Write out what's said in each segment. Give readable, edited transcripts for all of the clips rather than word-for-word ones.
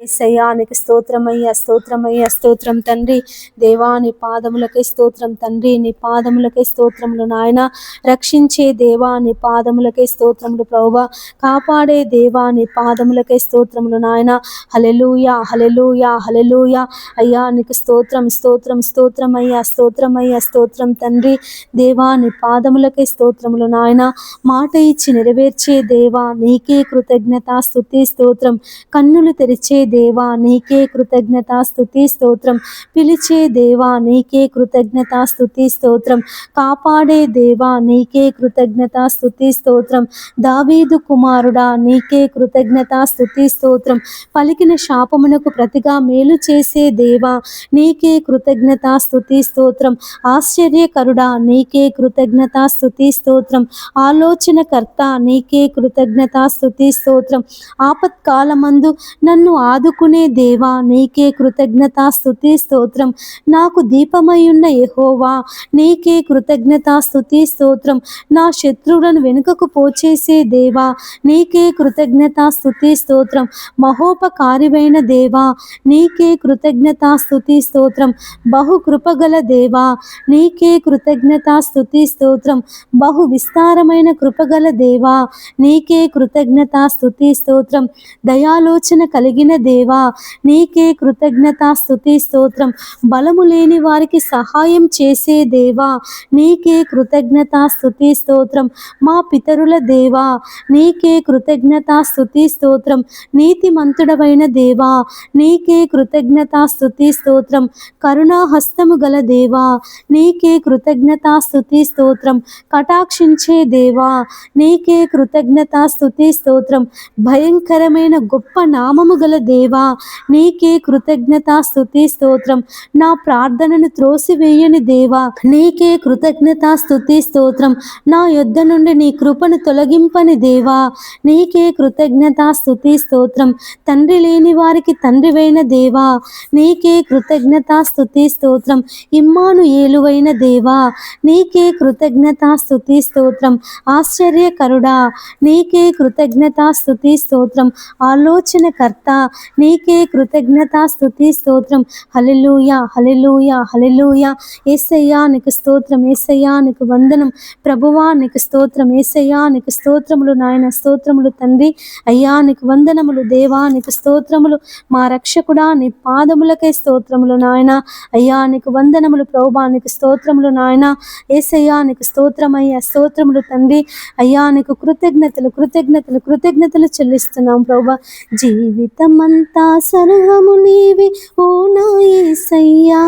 యేసయ్యానికి స్తోత్రమయ్యా, స్తోత్రమయ్యా, స్తోత్రం తండ్రి. దేవాని పాదములకే స్తోత్రం తండ్రి. నీ పాదములకే స్తోత్రములు నాయన. రక్షించే దేవాని పాదములకే స్తోత్రములు ప్రభువా. కాపాడే దేవాని పాదములకే స్తోత్రములు నాయన. హల్లెలూయా, హల్లెలూయా, హల్లెలూయా. అయ్యా నీకు స్తోత్రం, స్తోత్రం, స్తోత్రమయ్యా, స్తోత్రమయ్యా, స్తోత్రం తండ్రి. దేవాని పాదములకే స్తోత్రములు నాయన. మాట ఇచ్చి నెరవేర్చే దేవా నీకే కృతజ్ఞత స్తుతి స్తోత్రం. కన్నులు తెరిచే దేవా నీకే కృతజ్ఞత స్తుతి స్తోత్రం. పిలిచే దేవా నీకే కృతజ్ఞత స్తుతి స్తోత్రం. కాపాడే దేవా నీకే కృతజ్ఞత స్తుతి స్తోత్రం. దావీదు కుమారుడా నీకే కృతజ్ఞత స్తుతి స్తోత్రం. పలికిన శాపమునకు ప్రతిగా మేలు చేసే దేవా నీకే కృతజ్ఞత స్తుతి స్తోత్రం. ఆశ్చర్యకరుడా నీకే కృతజ్ఞత స్తుతి స్తోత్రం. ఆలోచనకర్త నీకే కృతజ్ఞత స్తుతి స్తోత్రం. ఆపత్కాలమందు నన్ను ఆదుకునే దేవా నీకే కృతజ్ఞత స్తుతి స్తోత్రం. నాకు దీపమయ్యున్న యెహోవా నీకే కృతజ్ఞత స్తుతి స్తోత్రం. నా శత్రువులను వెనుకకు పోచేసే దేవా నీకే కృతజ్ఞత స్తుతి స్తోత్రం. మహోపకారివైన దేవా నీకే కృతజ్ఞత స్తుతి స్తోత్రం. బహు కృపగల దేవా నీకే కృతజ్ఞత స్తుతి స్తోత్రం. బహు విస్తారమైన కృపగల దేవా నీకే కృతజ్ఞత స్తుతి స్తోత్రం. దయాలోచన కలిగిన దేవా నీకే కృతజ్ఞత స్తుతి స్తోత్రం. బలము లేని వారికి సహాయం చేసే దేవా నీకే కృతజ్ఞత స్తుతి స్తోత్రం. మా పితరుల దేవా నీకే కృతజ్ఞత స్తుతి స్తోత్రం. నీతిమంతుడవైన దేవా నీకే కృతజ్ఞత స్తుతి స్తోత్రం. కరుణాహస్తము గల దేవా నీకే కృతజ్ఞత స్తుతి స్తోత్రం. కటాక్షించే దేవా నీకే కృతజ్ఞత స్తుతి స్తోత్రం. భయంకరమైన గొప్ప నామము గల దేవా నీకే కృతజ్ఞత స్తుతి స్తోత్రం. నా ప్రార్థనను త్రోసివేయని దేవా నీకే కృతజ్ఞత స్తుతి స్తోత్రం. నా యొద్ద నుండి నీ కృపను తొలగింపని దేవా నీకే కృతజ్ఞత స్తుతి స్తోత్రం. తండ్రి లేని వారికి తండ్రివైన దేవా నీకే కృతజ్ఞత స్తుతి స్తోత్రం. ఇమ్మానుయేలువైన దేవా నీకే కృతజ్ఞత స్తుతి స్తోత్రం. ఆశ్చర్యకరుడా నీకే కృతజ్ఞత స్తుతి స్తోత్రం. ఆలోచనకర్త నీకే కృతజ్ఞత స్తుతి స్తోత్రం. హల్లెలూయా, హల్లెలూయా, హల్లెలూయా. యేసయ్యా నీకు స్తోత్రం, యేసయ్యా నీకు వందనం. ప్రభువా నీకు స్తోత్రం, యేసయ్యా నీకు స్తోత్రములు నాయన. స్తోత్రములు తండ్రి. అయ్యా నీకు వందనములు దేవా నీకు స్తోత్రములు. మా రక్షకుడా నీ పాదములకే స్తోత్రములు నాయన. అయ్యా నీకు వందనములు ప్రభువా నీకు స్తోత్రములు నాయన. యేసయ్యా నీకు స్తోత్రమయ్యా, స్తోత్రములు తండ్రి. అయ్యా నీకు కృతజ్ఞతలు, కృతజ్ఞతలు, కృతజ్ఞతలు చెల్లిస్తున్నాం ప్రభువా. జీవితమంతా సర్వము నీవే ఓ నా యేసయ్యా.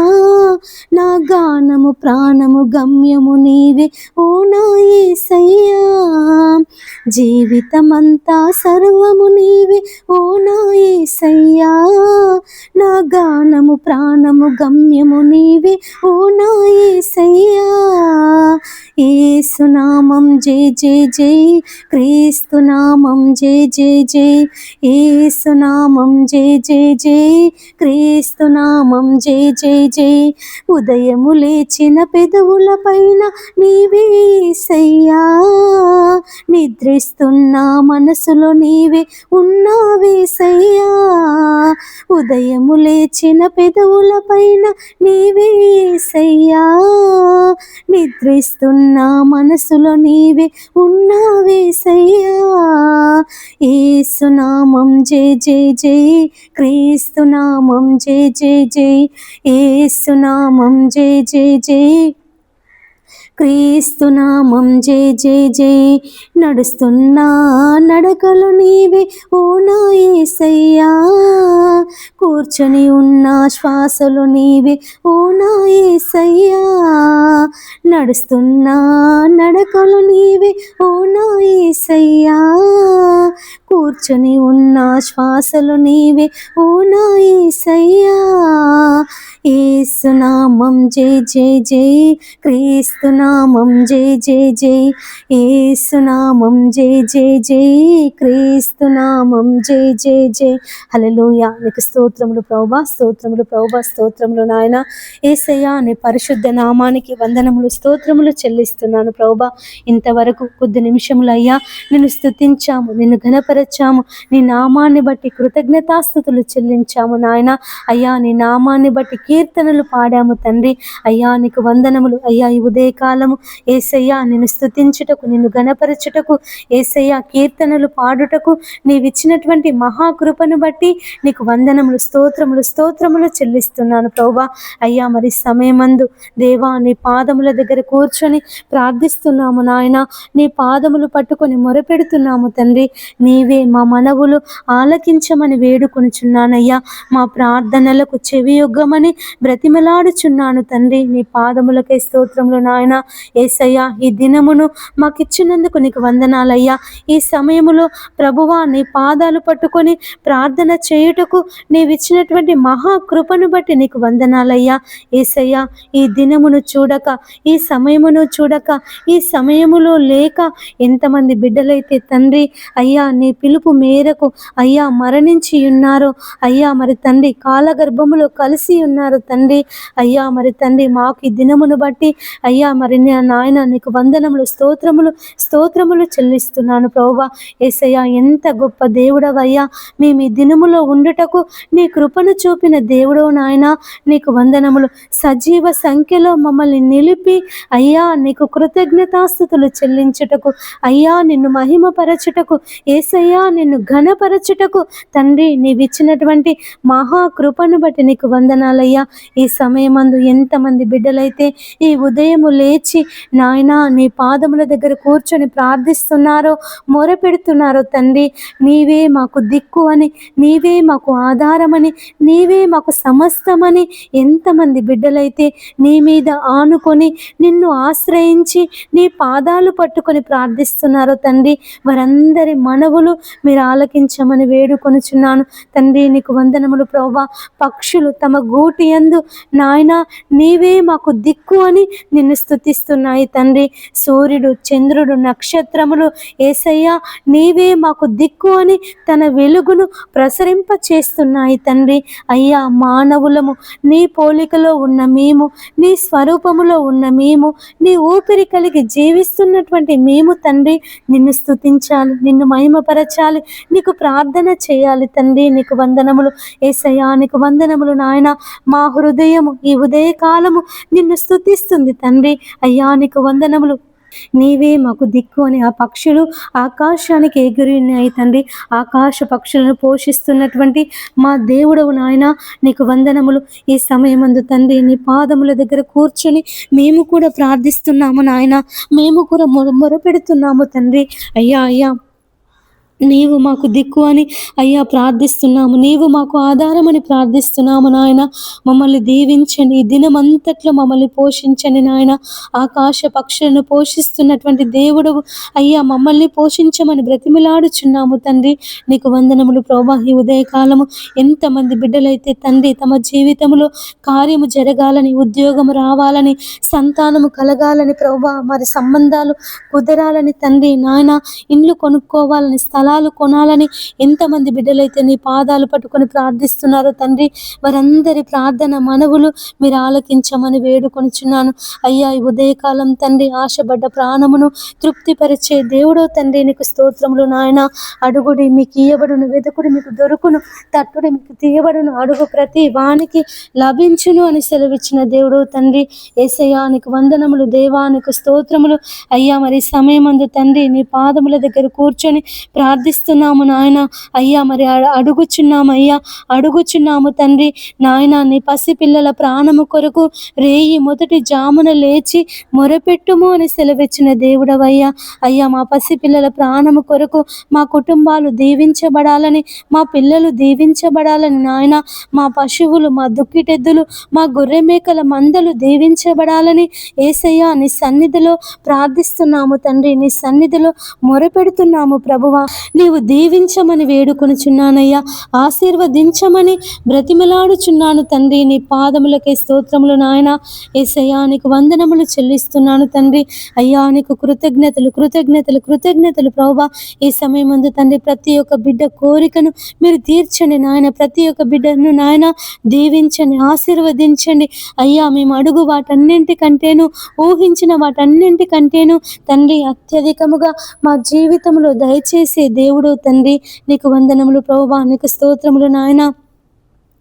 నా గానము ప్రాణము గమ్యము నీవే ఓ నా యేసయ్యా. జీవితమంతా సర్వము నీవే ఓ నా యేసయ్యా. నా గానము ప్రాణము గమ్యము నీవే ఓ నా యేసయ్యా. యేసునామం జై జై జై. క్రీస్తునామం జై జై జై. యేసునామం జై జై జై. క్రీస్తునామం జై జై జై. ఉదయము లేచిన పెదవుల పైన నీవే యేసయ్యా. నిద్రిస్తున్న మనసులో నీవే ఉన్నావేసయ్యా. ఉదయము లేచిన పెదవుల పైన నీవే యేసయ్యా. నిద్రిస్తున్న మనసులో నీవే ఉన్నావేసయ్యా. యేసునామం జై జై జై. క్రీస్తునామం జై జై జై. యేసునామం జై జై జై. క్రీస్తునామం జై జై జై. నడుస్తున్నా నడకలు నీవే ఓ నా యేసయ్యా. కూర్చొని ఉన్న శ్వాసలు నీవే ఓ నా యేసయ్యా. నడుస్తున్నా నడకలు నీవే ఓ నా యేసయ్యా. కూర్చొని ఉన్న శ్వాసలు నీవే ఓ నా యేసయ్యా. యేసునామం జై జై జై. క్రీస్తునామం ఏసునామం జై జై జై, ఏసునామం జై జై జై, క్రీస్తునామం జై జై జై. హల్లెలూయా. నీకు స్తోత్రములు ప్రభువా, స్తోత్రములు ప్రభువా, స్తోత్రములు నాయన. యేసయ్యా నీ పరిశుద్ధ నామానికి వందనములు, స్తోత్రములు చెల్లిస్తున్నాను ప్రభువా. ఇంతవరకు కొద్ది నిమిషములు అయ్యా నిన్ను స్తుతించాము, నిన్ను ఘనపరచాము, నీ నామాన్ని బట్టి కృతజ్ఞతాస్తుతులు చెల్లించాము నాయన. అయ్యా నీ నామాన్ని బట్టి కీర్తనలు పాడాము తండ్రి. అయ్యా నీకు వందనములు అయ్యా. ఈ ఉదయకాలము యేసయ్యా నిన్ను స్తుతించుటకు, నిన్ను ఘనపరచుటకు, యేసయ్యా కీర్తనలు పాడుటకు నీవిచ్చినటువంటి మహాకృపను బట్టి నీకు వందనములు, స్తోత్రములు, స్తోత్రములు చెల్లిస్తున్నాను ప్రభువా. అయ్యా మరి సమయమందు దేవా నీ పాదముల దగ్గర కూర్చొని ప్రార్థిస్తున్నాము నాయన. నీ పాదములు పట్టుకొని మొరపెడుతున్నాము తండ్రి. నీవే మా మనవులు ఆలకించమని వేడుకొనుచున్నానయ్యా. మా ప్రార్థనలకు చెవియొగ్గమని బ్రతిమలాడుచున్నాను తండ్రి. నీ పాదములకై స్తోత్రములు నాయన. యేసయ్యా ఈ దినమును మాకిచ్చినందుకు నీకు వందనాలయ్యా. ఈ సమయములో ప్రభువా నీ పాదాలు పట్టుకొని ప్రార్థన చేయుటకు నీవిచ్చినటువంటి మహాకృపను బట్టి నీకు వందనాలయ్యా. యేసయ్యా ఈ దినమును చూడక, ఈ సమయమును చూడక, ఈ సమయములో లేక ఎంతమంది బిడ్డలైతే తండ్రి అయ్యా నీ పిలుపు మేరకు అయ్యా మరణించి ఉన్నారో అయ్యా మరి తండ్రి కాలగర్భములో కలిసి ఉన్నారు తండ్రి. అయ్యా మరి తండ్రి మాకు ఈ దినమును బట్టి అయ్యా మరి నాయన నీకు వందనములు, స్తోత్రములు, స్తోత్రములు చెల్లిస్తున్నాను ప్రభువా. యేసయ్యా ఎంత గొప్ప దేవుడవయ్యా. మేము ఈ దినములో ఉండుటకు నీ కృపను చూపిన దేవుడవు నాయన. నీకు వందనములు. సజీవ సంఖ్యలో మమ్మల్ని నిలిపి అయ్యా నీకు కృతజ్ఞతాస్తుతులు చెల్లించుటకు, అయ్యా నిన్ను మహిమపరచుటకు, యేసయ్యా నిన్ను ఘనపరచుటకు తండ్రి నీవిచ్చినటువంటి మహాకృపను బట్టి నీకు వందనాలయ్యా. ఈ సమయమందు ఎంతమంది బిడ్డలైతే ఈ ఉదయము లేచి నాయనా నీ పాదముల దగ్గర కూర్చొని ప్రార్థిస్తున్నారో, మొరపెడుతున్నారో తండ్రి. నీవే మాకు దిక్కు అని, నీవే మాకు ఆధారమని, నీవే మాకు సమస్తమని ఎంతమంది బిడ్డలైతే నీ మీద ఆనుకొని నిన్ను ఆశ్రయించి నీ పాదాలు పట్టుకొని ప్రార్థిస్తున్నారో తండ్రి, వారందరి మనవులు మీరు ఆలకించమని వేడుకొనుచున్నాను తండ్రి. నీకు వందనములు ప్రభువా. పక్షులు తమ గూటి యందు నాయన నీవే మాకు దిక్కు అని నిన్ను స్తుతిస్తున్నాయి తండ్రి. సూర్యుడు, చంద్రుడు, నక్షత్రములు యేసయ్యా నీవే మాకు దిక్కు అని తన వెలుగును ప్రసరింప చేస్తున్నాయి తండ్రి. అయ్యా మానవులము, నీ పోలికలో ఉన్న మేము, నీ స్వరూపములో ఉన్న మేము, నీ ఊపిరి కలిగి జీవిస్తున్నటువంటి మేము తండ్రి నిన్ను స్తుతించాలి, నిన్ను మహిమపరచాలి, నీకు ప్రార్థన చేయాలి తండ్రి. నీకు వందనములు యేసయ్యా. నీకు వందనములు నాయన. మా హృదయము ఈ ఉదయకాలము నిన్ను స్తుతిస్తుంది తండ్రి. అయ్యా నీకు వందనములు. నీవే మాకు దిక్కు అని ఆ పక్షులు ఆకాశానికి ఎగిరినాయి తండ్రి. ఆకాశ పక్షులను పోషిస్తున్నటువంటి మా దేవుడవు నాయన నీకు వందనములు. ఈ సమయమందు తండ్రి నీ పాదముల దగ్గర కూర్చొని మేము కూడా ప్రార్థిస్తున్నాము నాయన. మేము కూడా మొరపెడుతున్నాము తండ్రి. అయ్యా అయ్యా నీవు మాకు దిక్కు అని అయ్యా ప్రార్థిస్తున్నాము. నీవు మాకు ఆధారమని ప్రార్థిస్తున్నాము నాయన. మమ్మల్ని దీవించండి. ఈ దినమంతట్లో మమ్మల్ని పోషించండి నాయన. ఆకాశ పక్షులను పోషిస్తున్నటువంటి దేవుడు అయ్యా మమ్మల్ని పోషించమని బ్రతిమిలాడుచున్నాము తండ్రి. నీకు వందనములు ప్రభువా. ఈ ఉదయకాలము ఎంతమంది బిడ్డలైతే తండ్రి తమ జీవితంలో కార్యము జరగాలని, ఉద్యోగం రావాలని, సంతానము కలగాలని ప్రభువా, మరి సంబంధాలు కుదరాలని తండ్రి నాయన, ఇండ్లు కొనుక్కోవాలని, స్థలాలు కొనాలని ఎంతమంది బిడ్డలైతే నీ పాదాలు పట్టుకొని ప్రార్థిస్తున్నారో తండ్రి, వారందరి ప్రార్థన మనవులు మీరు ఆలకించమని వేడుకొనుచున్నాను అయ్యా. ఈ ఉదయకాలం తండ్రి ఆశపడ్డ ప్రాణమును తృప్తిపరిచే దేవుడో తండ్రి నీకు స్తోత్రములు నాయన. అడుగుడి మీకు ఇయ్యబడును, వెతుకుడి మీకు దొరుకును, తట్టుడి మీకు తీయబడును, అడుగు ప్రతి వానికి లభించును అని సెలవిచ్చిన దేవుడు తండ్రి. యేసయ్యా నీకు వందనములు దేవా. నీకు స్తోత్రములు అయ్యా. మరి సమయమందు తండ్రి నీ పాదముల దగ్గర కూర్చొని ప్రార్థిస్తున్నాము నాయన. అయ్యా మరి అడుగుచున్నాము అయ్యా, అడుగుచున్నాము తండ్రి నాయన. నీ పసిపిల్లల ప్రాణము కొరకు రేయి మొదటి జామున లేచి మొరపెట్టుము అని సెలవిచ్చిన దేవుడవయ్యా. అయ్యా మా పసిపిల్లల ప్రాణము కొరకు మా కుటుంబాలు దీవించబడాలని, మా పిల్లలు దీవించబడాలని నాయన, మా పశువులు, మా దుక్కిటెద్దులు, మా గొర్రె మేకల మందలు దీవించబడాలని యేసయ్యా నీ సన్నిధిలో ప్రార్థిస్తున్నాము తండ్రి. నీ సన్నిధిలో మొరపెడుతున్నాము ప్రభువా. నీవు దీవించమని వేడుకొనుచున్నానయ్యా, ఆశీర్వదించమని బ్రతిమలాడుచున్నాను తండ్రి. నీ పాదములకే స్తోత్రములు నాయన. యేసయ్యా నీకు వందనములు చెల్లిస్తున్నాను తండ్రి. అయ్యా నీకు కృతజ్ఞతలు కృతజ్ఞతలు కృతజ్ఞతలు ప్రభువా. ఈ సమయం ముందు తండ్రి ప్రతి ఒక్క బిడ్డ కోరికను మీరు తీర్చండి నాయన. ప్రతి ఒక్క బిడ్డను నాయన దీవించండి, ఆశీర్వదించండి అయ్యా. మేము అడుగు వాటన్నింటికంటేను, ఊహించిన వాటన్నింటికంటేను తండ్రి అత్యధికముగా మా జీవితంలో దయచేసే దేవుడు తండ్రి. నీకు వందనములు ప్రభువా, నీకు స్తోత్రములు నాయన.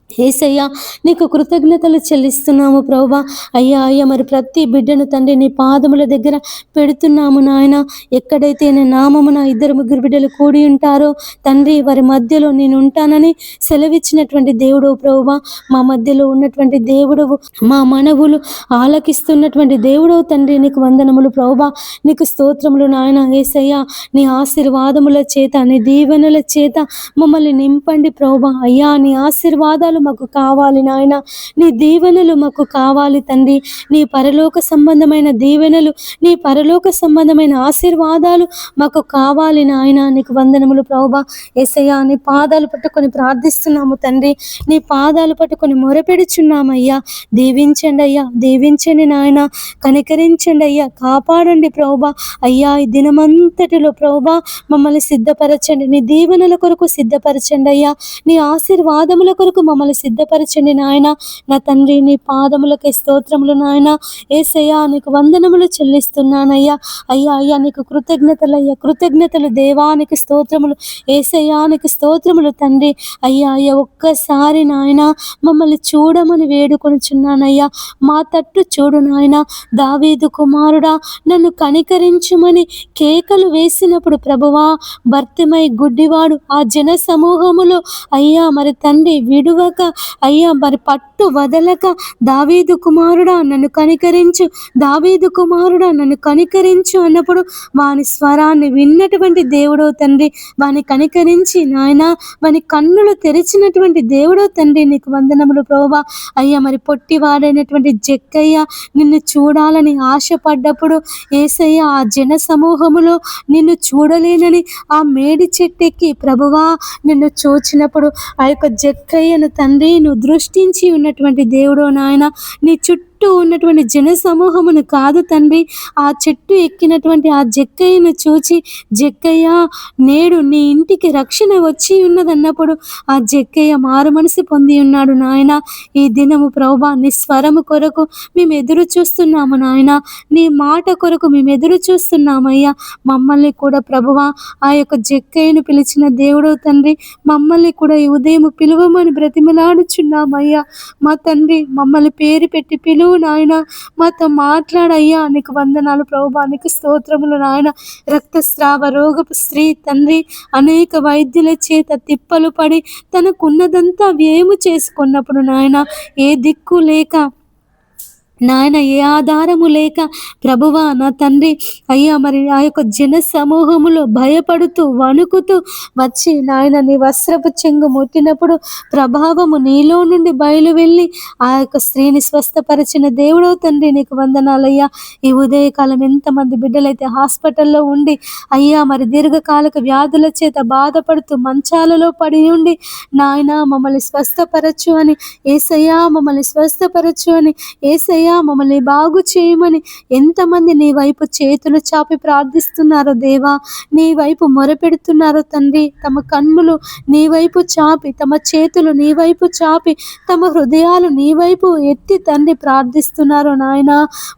యేసయ్యా నీకు కృతజ్ఞతలు చెల్లిస్తున్నాము ప్రభువా. అయ్యా మరి ప్రతి బిడ్డను తండ్రి నీ పాదముల దగ్గర పెడుతున్నాము నాయన. ఎక్కడైతే నీ నామమున 2-3 బిడ్డలు కూడి ఉంటారో తండ్రి, వారి మధ్యలో నేను ఉంటానని సెలవిచ్చినటువంటి దేవుడవు ప్రభువా. మా మధ్యలో ఉన్నటువంటి దేవుడవు, మా మనవులు ఆలకిస్తున్నటువంటి దేవుడవు తండ్రి. నీకు వందనములు ప్రభువా, నీకు స్తోత్రములు నాయన. యేసయ్యా నీ ఆశీర్వాదముల చేత, నీ దీవెనల చేత మమ్మల్ని నింపండి ప్రభువా. అయ్యా నీ ఆశీర్వాదాలు మాకు కావాలి నాయన. నీ దీవెనలు మాకు కావాలి తండ్రి. నీ పరలోక సంబంధమైన దీవెనలు, నీ పరలోక సంబంధమైన ఆశీర్వాదాలు మాకు కావాలి నాయన. నీకు వందనములు ప్రభువా. యేసయ్యా నీ పాదాలు పట్టుకొని ప్రార్థిస్తున్నాము తండ్రి. నీ పాదాలు పట్టుకొని మొరపెడుచున్నామయ్యా. దీవించండి అయ్యా, దీవించండి నాయన. కనికరించండి అయ్యా, కాపాడండి ప్రభువా. అయ్యా ఈ దినమంతటిలో ప్రభువా మమ్మల్ని సిద్ధపరచండి. నీ దీవెనల కొరకు సిద్ధపరచండి అయ్యా. నీ ఆశీర్వాదముల కొరకు మమ్మల్ని సిద్ధపరచండి నాయన. నా తండ్రి నీ పాదములకే స్తోత్రములు నాయన. యేసయ్యా నీకు వందనములు చెల్లిస్తున్నానయ్యా. అయ్యా నీకు కృతజ్ఞతలయ్యా, కృతజ్ఞతలు దేవా. నీకు స్తోత్రములు యేసయ్యా, నీకు స్తోత్రములు తండ్రి. అయ్యా ఒక్కసారి నాయన మమ్మల్ని చూడమని వేడుకొనుచున్నానయ్యా. మా తట్టు చూడు నాయన. దావీదు కుమారుడా నన్ను కనికరించుమని కేకలు వేసినప్పుడు ప్రభువా, భర్తిమై గుడ్డివాడు ఆ జన సమూహములో అయ్యా మరి తండ్రి విడువక అయ్యా మరి పట్టు వదలక, దావీదు కుమారుడా నన్ను కనికరించు, దావీదు కుమారుడా నన్ను కనికరించు అన్నప్పుడు వాని స్వరాన్ని విన్నటువంటి దేవుడో తండ్రి. వాని కనికరించి నాయన వాని కన్నులు తెరిచినటువంటి దేవుడో తండ్రి. నీకు వందనములు ప్రభువా. అయ్యా మరి పొట్టివాడైనటువంటి జక్కయ్య నిన్ను చూడాలని ఆశపడ్డప్పుడు యేసయ్య ఆ జన సమూహములో నిన్ను చూడలేనని ఆ మేడి చెట్టెక్కి ప్రభువా నిన్ను చూచినప్పుడు ఆ యొక్క జక్కయ్యను తండ్రి నువ్వు దృష్టించి ఉన్నటువంటి దేవుడో నాయన. నీ చుట్టూ ఉన్నటువంటి జన సమూహమును కాదు తండ్రి, ఆ చెట్టు ఎక్కినటువంటి ఆ జక్కయ్యను చూచి, జక్కయ్య నేడు నీ ఇంటికి రక్షణ వచ్చి ఉన్నదన్నప్పుడు ఆ జక్కయ్య మారు మనసు పొంది ఉన్నాడు నాయన. ఈ దినము ప్రభువా నీ స్వరము కొరకు మేము ఎదురు చూస్తున్నాము నాయన. నీ మాట కొరకు మేము ఎదురు చూస్తున్నామయ్యా. మమ్మల్ని కూడా ప్రభువా ఆ యొక్క జక్కయ్యను పిలిచిన దేవుడో తండ్రి, మమ్మల్ని కూడా ఈ ఉదయం పిలువమని బ్రతిమలాడుచున్నామయ్యా. మా తండ్రి మమ్మల్ని పేరు పెట్టి పిలువు నాయన. మాతో మాట్లాడయ్యా. నీకు వందనాలు ప్రభువా, నీకు స్తోత్రములు నాయన. రక్తస్రావ రోగపు స్త్రీ తండ్రి అనేక వైద్యుల చేత తిప్పలు పడి తనకున్నదంతా వ్యయము చేసుకున్నప్పుడు నాయన ఏ దిక్కు లేక నాయన, ఏ ఆధారము లేక ప్రభువా నా తండ్రి అయ్యా మరి ఆ యొక్క జన సమూహములో భయపడుతూ వణుకుతూ వచ్చి నాయన నీ వస్త్రపు చెంగు ముట్టినప్పుడు ప్రభావము నీలో నుండి బయలు వెళ్ళి ఆ యొక్క స్త్రీని స్వస్థపరిచిన దేవుడో తండ్రి. నీకు వందనాలయ్యా. ఈ ఉదయకాలం ఎంతమంది బిడ్డలైతే హాస్పిటల్లో ఉండి అయ్యా మరి దీర్ఘకాలిక వ్యాధుల చేత బాధపడుతూ మంచాలలో పడి ఉండి నాయన మమ్మల్ని స్వస్థపరచు అని యేసయ్యా, మమ్మల్ని స్వస్థపరచు అని యేసయ్యా, మమ్మల్ని బాగు చేయమని ఎంతమంది నీ వైపు చేతులు చాపి ప్రార్థిస్తున్నారో దేవా, నీ వైపు మొరపెడుతున్నారో తండ్రి. తమ కన్నులు నీ వైపు చాపి, తమ చేతులు నీ వైపు చాపి, తమ హృదయాలు నీ వైపు ఎత్తి తండ్రి ప్రార్థిస్తున్నారు నాయన.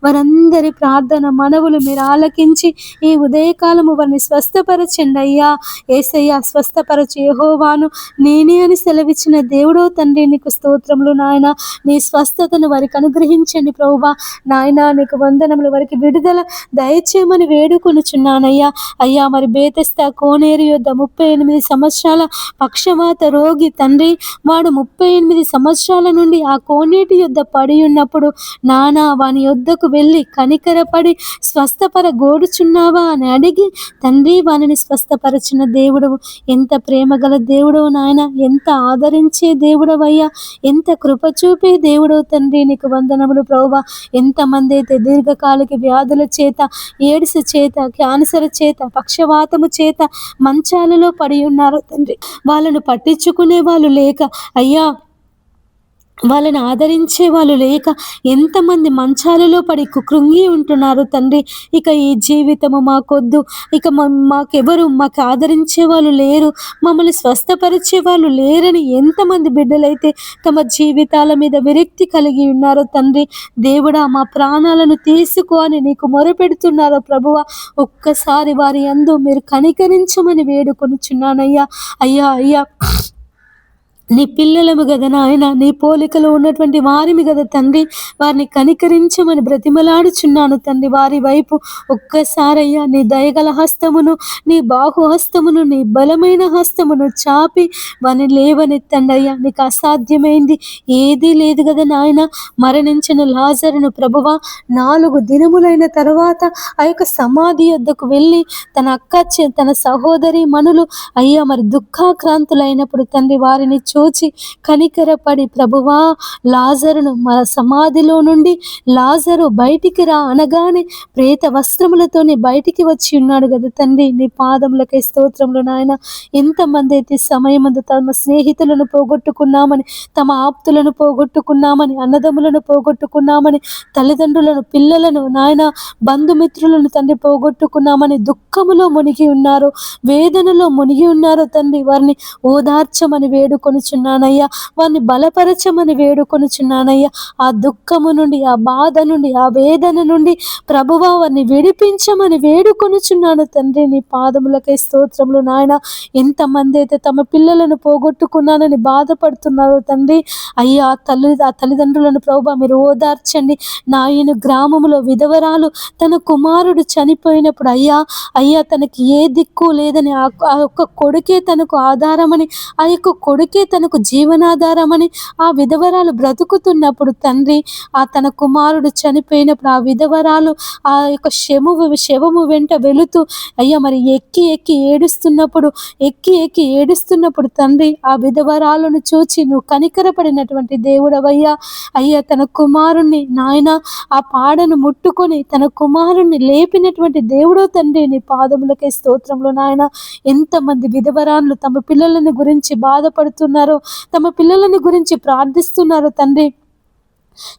వారందరి ప్రార్థన మనవులు మీరు ఆలకించి ఈ ఉదయకాలము వారిని స్వస్థపరచండి అయ్యా. యేసయ్యా స్వస్థపరచు యెహోవాను నేనే అని సెలవిచ్చిన దేవుడో తండ్రి. నీకు స్తోత్రములు నాయన. నీ స్వస్థతను వారికి అనుగ్రహించండి ప్రభువా నాయన. నీకు వందనములు. వారికి విడుదల దయచేయమని వేడుకొనుచున్నానయ్యా. అయ్యా మరి బేతెస్తా కోనేరు యొద్ద 38 సంవత్సరాల పక్షవాత రోగి తండ్రి, వాడు 38 సంవత్సరాల నుండి ఆ కోనేటి యొద్ద పడి ఉన్నప్పుడు నానా వాని యొద్దకు వెళ్ళి కనికరపడి స్వస్థపర గోడుచున్నావా అని అడిగి తండ్రి వానిని స్వస్థపరచిన దేవుడవు. ఎంత ప్రేమ గల దేవుడవు నాయన, ఎంత ఆదరించే దేవుడవయ్యా, ఎంత కృప చూపే దేవుడవు తండ్రి. నీకు వందనములు ప్రభువా. ప్రభావ. ఎంతమంది అయితే దీర్ఘకాలిక వ్యాధుల చేత, ఎయిడ్స్ చేత, క్యాన్సర్ చేత, పక్షవాతము చేత మంచాలలో పడి ఉన్నారు తండ్రి. వాళ్ళను పట్టించుకునే వాళ్ళు లేక అయ్యా, వాళ్ళని ఆదరించే వాళ్ళు లేక ఎంతమంది మంచాలలో పడి కృంగి ఉంటున్నారు తండ్రి. ఇక ఈ జీవితము మాకొద్దు, ఇక మాకు ఆదరించే వాళ్ళు లేరు, మమ్మల్ని స్వస్థపరిచే వాళ్ళు లేరని ఎంతమంది బిడ్డలైతే తమ జీవితాల మీద విరక్తి కలిగి ఉన్నారో తండ్రి. దేవుడా, మా ప్రాణాలను తీసుకో అని నీకు మొరపెడుతున్నారో ప్రభువ. ఒక్కసారి వారి యందు మీరు కనికరించమని వేడుకొనుచున్నానయ్యా. అయ్యా అయ్యా, నీ పిల్లలము కదా నాయన, నీ పోలికలో ఉన్నటువంటి వారిమి కదా తండ్రి. వారిని కనికరించమని బ్రతిమలాడుచున్నాను తండ్రి. వారి వైపు ఒక్కసారయ్యా నీ దయగల హస్తమును, నీ బాహు హస్తమును, నీ బలమైన హస్తమును చాపి వారిని లేవనెత్తండి అయ్యా. నీకు అసాధ్యమైంది ఏదీ లేదు కదా నాయన. మరణించిన లాజరును ప్రభువ 4 దినములైన తర్వాత ఆ యొక్క సమాధి యొద్దకు వెళ్ళి తన తన సహోదరి మనులు అయ్యా మరి దుఃఖాక్రాంతులైనప్పుడు తండ్రి వారిని చూచి కనికరపడి ప్రభువా, లాజరును మన సమాధిలో నుండి లాజరు బయటికి రా అనగానే ప్రేత వస్త్రములతోనే బయటికి వచ్చి ఉన్నాడు కదా తండ్రి. నీ పాదములకే స్తోత్రములు నాయన. ఎంతమంది అయితే సమయమందు తమ స్నేహితులను పోగొట్టుకున్నామని, తమ ఆప్తులను పోగొట్టుకున్నామని, అన్నదమ్ములను పోగొట్టుకున్నామని, తల్లిదండ్రులను, పిల్లలను నాయన, బంధుమిత్రులను తండ్రి పోగొట్టుకున్నామని దుఃఖములో మునిగి ఉన్నారు, వేదనలో మునిగి ఉన్నారు తండ్రి. వారిని ఓదార్చమని వేడుకొనుచున్నానయ్యా. వారిని బలపరచమని వేడుకొనుచున్నానయ్యా. ఆ దుఃఖము నుండి, ఆ బాధ నుండి, ఆ వేదన నుండి ప్రభువా వారిని విడిపించమని వేడుకొనుచున్నాను తండ్రి. నీ పాదములకై స్తోత్రములు నాయన. ఎంతమంది అయితే తమ పిల్లలను పోగొట్టుకున్నానని బాధపడుతున్నారో తండ్రి అయ్యా, ఆ తల్లిదండ్రులను ప్రభువా మీరు ఓదార్చండి. నాయన గ్రామంలో విధవరాలు తన కుమారుడు చనిపోయినప్పుడు అయ్యా అయ్యా తనకి ఏ దిక్కు లేదని, ఆ యొక్క కొడుకే తనకు ఆధారమని, ఆ యొక్క కొడుకే తనకు జీవనాధారమని ఆ విధవరాలు బ్రతుకుతున్నప్పుడు తండ్రి, ఆ తన కుమారుడు చనిపోయినప్పుడు ఆ విధవరాలు ఆ యొక్క శవము వెంట వెళుతూ అయ్యా మరి ఎక్కి ఎక్కి ఏడుస్తున్నప్పుడు తండ్రి ఆ విధవరాలను చూచి నువ్వు కనికరపడినటువంటి దేవుడవయ్యా. అయ్యా తన కుమారుణ్ణి నాయన ఆ పాడను ముట్టుకొని తన కుమారుణ్ణి లేపినటువంటి దేవుడో తండ్రి. నీ పాదములకే స్తోత్రములు నాయన. ఎంతమంది విధవరాన్లు తమ పిల్లలని గురించి బాధపడుతున్నారో, తమ పిల్లలని గురించి ప్రార్థిస్తున్నారో తండ్రి,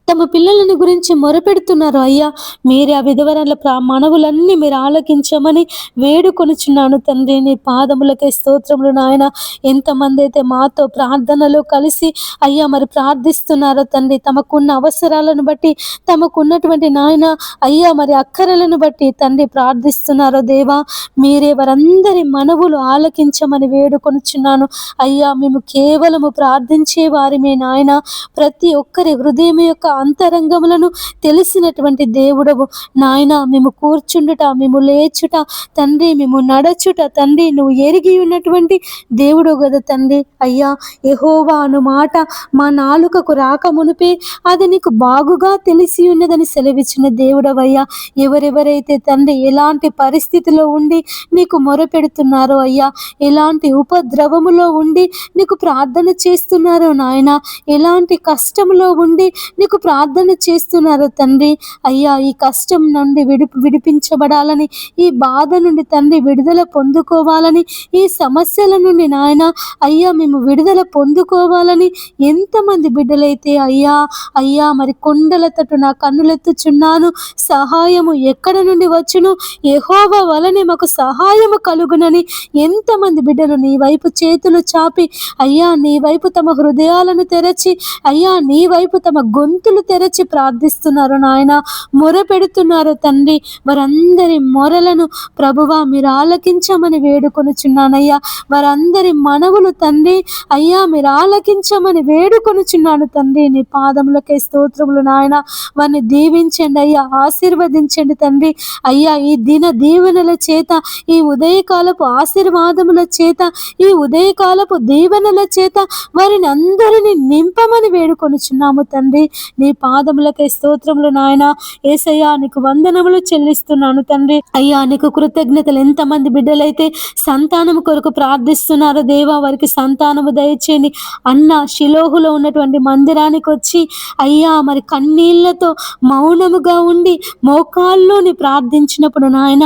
తమ పిల్లలని గురించి మొరపెడుతున్నారు అయ్యా. మీరే ఆ విధవరాల మనవులన్నీ మీరు ఆలకించమని వేడుకొనుచున్నాను తండ్రి. నీ పాదములకే స్తోత్రములు నాయన. ఎంతమంది అయితే మాతో ప్రార్థనలో కలిసి అయ్యా మరి ప్రార్థిస్తున్నారో తండ్రి, తమకున్న అవసరాలను బట్టి, తమకున్నటువంటి నాయన అయ్యా మరి అక్కరలను బట్టి తండ్రి ప్రార్థిస్తున్నారో దేవా, మీరే వారందరి మనవులు ఆలకించమని వేడుకొనుచున్నాను అయ్యా. మేము కేవలము ప్రార్థించే వారిమే నాయన. ప్రతి ఒక్కరి హృదయం యొక్క అంతరంగములను తెలిసినటువంటి దేవుడవు నాయన. మేము కూర్చుండుట, మేము లేచుట తండ్రి, మేము నడచుట తండ్రి నువ్వు ఎరిగి ఉన్నటువంటి దేవుడు కదా తండ్రి. అయ్యా యెహోవా అను మాట మా నాలుకకు రాక మునిపే అది నీకు బాగుగా తెలిసి ఉన్నదని సెలవిచ్చిన దేవుడవయ్యా. ఎవరెవరైతే తండ్రి ఎలాంటి పరిస్థితిలో ఉండి నీకు మొరపెడుతున్నారో అయ్యా, ఎలాంటి ఉపద్రవములో ఉండి నీకు ప్రార్థన చేస్తున్నారో నాయన, ఎలాంటి కష్టంలో ఉండి నీకు ప్రార్థన చేస్తున్నారు తండ్రి అయ్యా, ఈ కష్టం నుండి విడిపించబడాలని, ఈ బాధ నుండి తండ్రి విడుదల పొందుకోవాలని, ఈ సమస్యల నుండి నాయన అయ్యా మేము విడుదల పొందుకోవాలని ఎంతమంది బిడ్డలైతే అయ్యా అయ్యా మరి కొండల తట్టు నా కన్నులెత్తుచున్నాను, సహాయము ఎక్కడ నుండి వచ్చును, యెహోవా వలనే మాకు సహాయము కలుగునని ఎంతమంది బిడ్డలు నీ వైపు చేతులు చాపి అయ్యా నీ వైపు తమ హృదయాలను తెరచి అయ్యా నీ వైపు తమ గొంతులు తెరచి ప్రార్థిస్తున్నారు నాయన, మొర పెడుతున్నారు తండ్రి. వారందరి మొరలను ప్రభువా మీరు ఆలకించమని వేడుకొనుచున్నానయ్యా. వారందరి మనవులు తండ్రి అయ్యా మీరు ఆలకించమని వేడుకొనుచున్నాను తండ్రి. నీ పాదములకే స్తోత్రములు నాయన. వారిని దీవించండి అయ్యా, ఆశీర్వదించండి తండ్రి అయ్యా. ఈ దిన దీవెనల చేత, ఈ ఉదయకాలపు ఆశీర్వాదముల చేత, ఈ ఉదయకాలపు దీవెనల చేత వారిని అందరినీ నింపమని వేడుకొనుచున్నాము తండ్రి. నీ పాదములకే స్తోత్రములు నాయన. యేసయ్యా నీకు వందనములు చెల్లిస్తున్నాను తండ్రి. అయ్యా నీకు కృతజ్ఞతలు. ఎంతమంది బిడ్డలైతే సంతానము కొరకు ప్రార్థిస్తున్నారో దేవా, వారికి సంతానము దయచేయండి. అన్న షిలోహులో ఉన్నటువంటి మందిరానికి వచ్చి అయ్యా మరి కన్నీళ్లతో మౌనముగా ఉండి మోకాల్లోని ప్రార్థించినప్పుడు నాయన,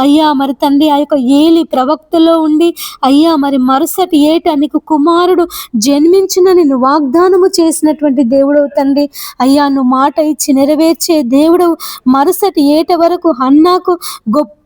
అయ్యా మరి తండ్రి ఆ యొక్క ఏలి ప్రవక్తలో ఉండి అయ్యా మరి మరుసటి ఏట నీకు కుమారుడు జన్మించినని నువ్వు వాగ్దానము చేసినటువంటి దేవుడవు తండ్రి. అయ్యా నువ్వు మాట ఇచ్చి నెరవేర్చే దేవుడవు. మరుసటి ఏట వరకు హన్నాకు గొప్ప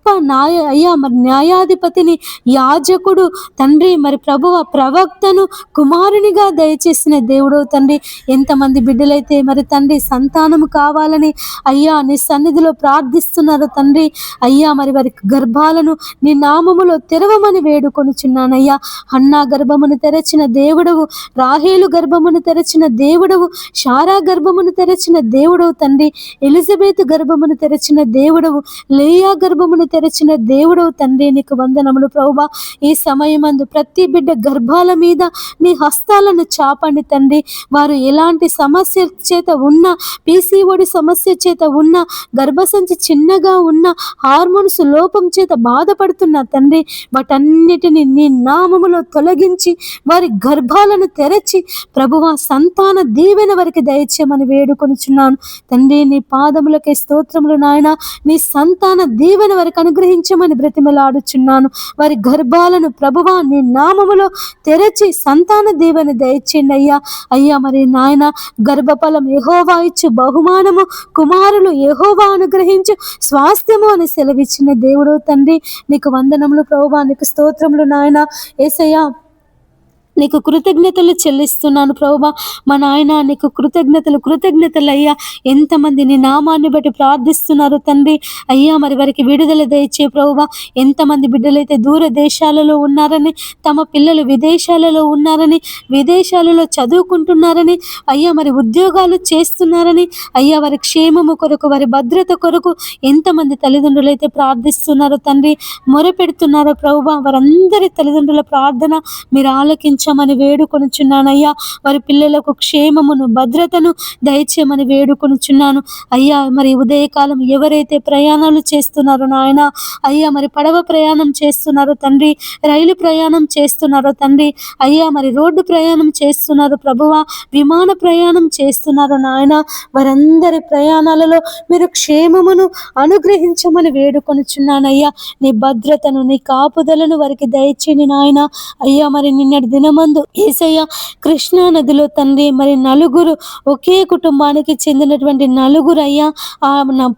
అయ్యా మరి న్యాయాధిపతిని, యాజకుడు తండ్రి, మరి ప్రభువ ప్రవక్తను కుమారునిగా దయచేసిన దేవుడవు తండ్రి. ఎంతమంది బిడ్డలైతే మరి తండ్రి సంతానము కావాలని అయ్యా నీ సన్నిధిలో ప్రార్థిస్తున్నారు తండ్రి. అయ్యా మరి వారి గర్భాలను నీ నామములో తెరవమని వేడుకొనుచున్నానయ్యా. హన్నా గర్భమును తెరచిన దేవుడవు, రాహేలు గర్భమును తెరచిన దేవుడవు, షారా గర్భమును తెరచిన దేవుడవు తండ్రి. ఎలిజబెత్ గర్భమును తెరచిన దేవుడవు, లేయా గర్భమును తెరచిన దేవుడవు తండ్రి. నీకు వందనములు ప్రభువా. ఈ సమయమందు ప్రతి బిడ్డ గర్భాల మీద నీ హస్తాలను చాపండి తండ్రి. వారు ఎలాంటి సమస్య చేత ఉన్నా, పీసీఓడి సమస్య చేత ఉన్నా, గర్భసంచి చిన్నగా ఉన్న, హార్మోన్స్ లోపం చేత బాధపడుతున్నా తండ్రి, వాటన్నిటిని నీ నామములో తొలగించి వారి గర్భాలను తెరచి ప్రభువా సంతాన దీవెన వారికి దయచేయమని వేడుకొనుచున్నాను తండ్రి. నీ పాదములకే స్తోత్రములు నాయన. నీ సంతాన దీవెన వారికి అనుగ్రహించమని బ్రతిమలాడుచున్నాను. వారి గర్భాలను ప్రభువా నీ నామములో తెరచి సంతాన దీవెన దయచేయండి అయ్యా. అయ్యా మరి నాయన గర్భఫలం యెహోవా ఇచ్చు బహుమానము, కుమారులు యెహోవా అనుగ్రహించు స్వాస్థ్యము అని సెలవిచ్చిన దేవుడు తండ్రి. నీకు వందనములు ప్రభువా. నీకు స్తోత్రములు నాయన. యేసయ్యా నీకు కృతజ్ఞతలు చెల్లిస్తున్నాను ప్రభువా. మా నాయన నీకు కృతజ్ఞతలు అయ్యా. ఎంతమంది నీ నామాన్ని బట్టి ప్రార్థిస్తున్నారు తండ్రి. అయ్యా మరి వారికి విడుదల దయచే ప్రభువా. ఎంతమంది బిడ్డలైతే దూర దేశాలలో ఉన్నారని, తమ పిల్లలు విదేశాలలో ఉన్నారని, విదేశాలలో చదువుకుంటున్నారని, అయ్యా మరి ఉద్యోగాలు చేస్తున్నారని, అయ్యా వారి క్షేమము కొరకు, వారి భద్రత కొరకు ఎంతమంది తల్లిదండ్రులైతే ప్రార్థిస్తున్నారో తండ్రి, మొరపెడుతున్నారో ప్రభువా, వారందరి తల్లిదండ్రుల ప్రార్థన మీరు ఆలకించమని వేడుకొనుచున్నానయ్యా. వారి పిల్లలకు క్షేమమును, భద్రతను దయచేయమని వేడుకొనుచున్నాను అయ్యా. మరి ఉదయకాలం ఎవరైతే ప్రయాణాలు చేస్తున్నారో నాయన, అయ్యా మరి పడవ ప్రయాణం చేస్తున్నారో తండ్రి, రైలు ప్రయాణం చేస్తున్నారో తండ్రి, అయ్యా మరి రోడ్డు ప్రయాణం చేస్తున్నారు ప్రభువా, విమాన ప్రయాణం చేస్తున్నారు నాయన, వారందరి ప్రయాణాలలో మీరు క్షేమమును అనుగ్రహించమని వేడుకొనుచున్నానయ్యా. నీ భద్రతను, నీ కాపుదలను వారికి దయచేని నాయన. అయ్యా మరి నిన్నటి దినమందు యేసయ్య కృష్ణా నదిలో తండ్రి మరి నలుగురు, ఒకే కుటుంబానికి చెందినటువంటి నలుగురు అయ్యా ఆ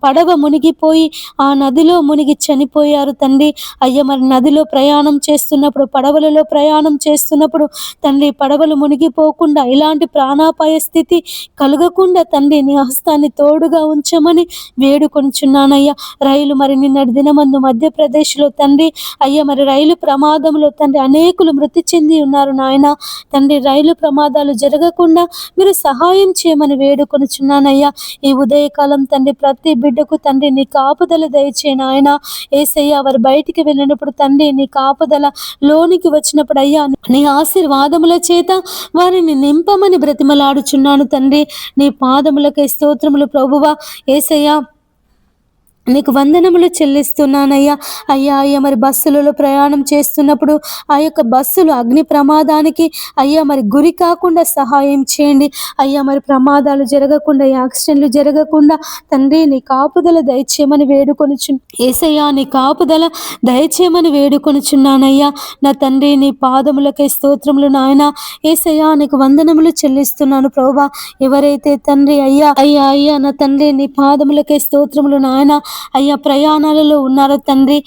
పడవ మునిగిపోయి ఆ నదిలో మునిగి చనిపోయారు తండ్రి. అయ్యా మరి నదిలో ప్రయాణం చేస్తున్నప్పుడు, పడవలలో ప్రయాణం చేస్తున్నప్పుడు తండ్రి పడవలు మునిగిపోకుండా, ఇలాంటి ప్రాణాపాయ స్థితి కలగకుండా తండ్రి నీ హస్తాన్ని తోడుగా ఉంచమని వేడుకొనుచున్నానయ్యా. రైలు మరి నిన్నటి దినమందు మధ్యప్రదేశ్లో తండ్రి అయ్యా మరి రైలు ప్రమాదంలో తండ్రి అనేకులు మృతి చెంది ఉన్నారు నాయన. తండ్రి రైలు ప్రమాదాలు జరగకుండా మీరు సహాయం చేయమని వేడుకొనుచున్నానయ్యా. ఈ ఉదయకాలం తండ్రి ప్రతి బిడ్డకు తండ్రి నీ కాపుదల దయచే నాయన. యేసయ్యా వారు బయటికి వెళ్ళినప్పుడు తండ్రి నీ కాపుదల లోనికి వచ్చినప్పుడు అయ్యా నీ ఆశీర్వాదముల చేత వారిని నింపమని బ్రతిమలాడుచున్నాను తండ్రి. నీ పాదములకై స్తోత్రములు ప్రభువా. యేసయ్యా నీకు వందనములు చెల్లిస్తున్నానయ్యా. అయ్యా మరి బస్సులలో ప్రయాణం చేస్తున్నప్పుడు ఆ యొక్క బస్సులు అగ్ని ప్రమాదానికి అయ్యా మరి గురి కాకుండా సహాయం చేయండి. అయ్యా మరి ప్రమాదాలు జరగకుండా, యాక్సిడెంట్లు జరగకుండా తండ్రి నీ కాపుదల దయచేయమని వేడుకొనుచు యేసయ్యా నీ కాపుదల దయచేయమని వేడుకొనుచున్నానయ్యా. నా తండ్రి నీ పాదములకై స్తోత్రములు నాయన. యేసయ్యా నీకు వందనములు చెల్లిస్తున్నాను ప్రభువా. ఎవరైతే తండ్రి అయ్యా నా తండ్రి నీ పాదములకై స్తోత్రములు నాయన అయ్యా ప్రయాణాలలో ఉన్నారో తండ్రి,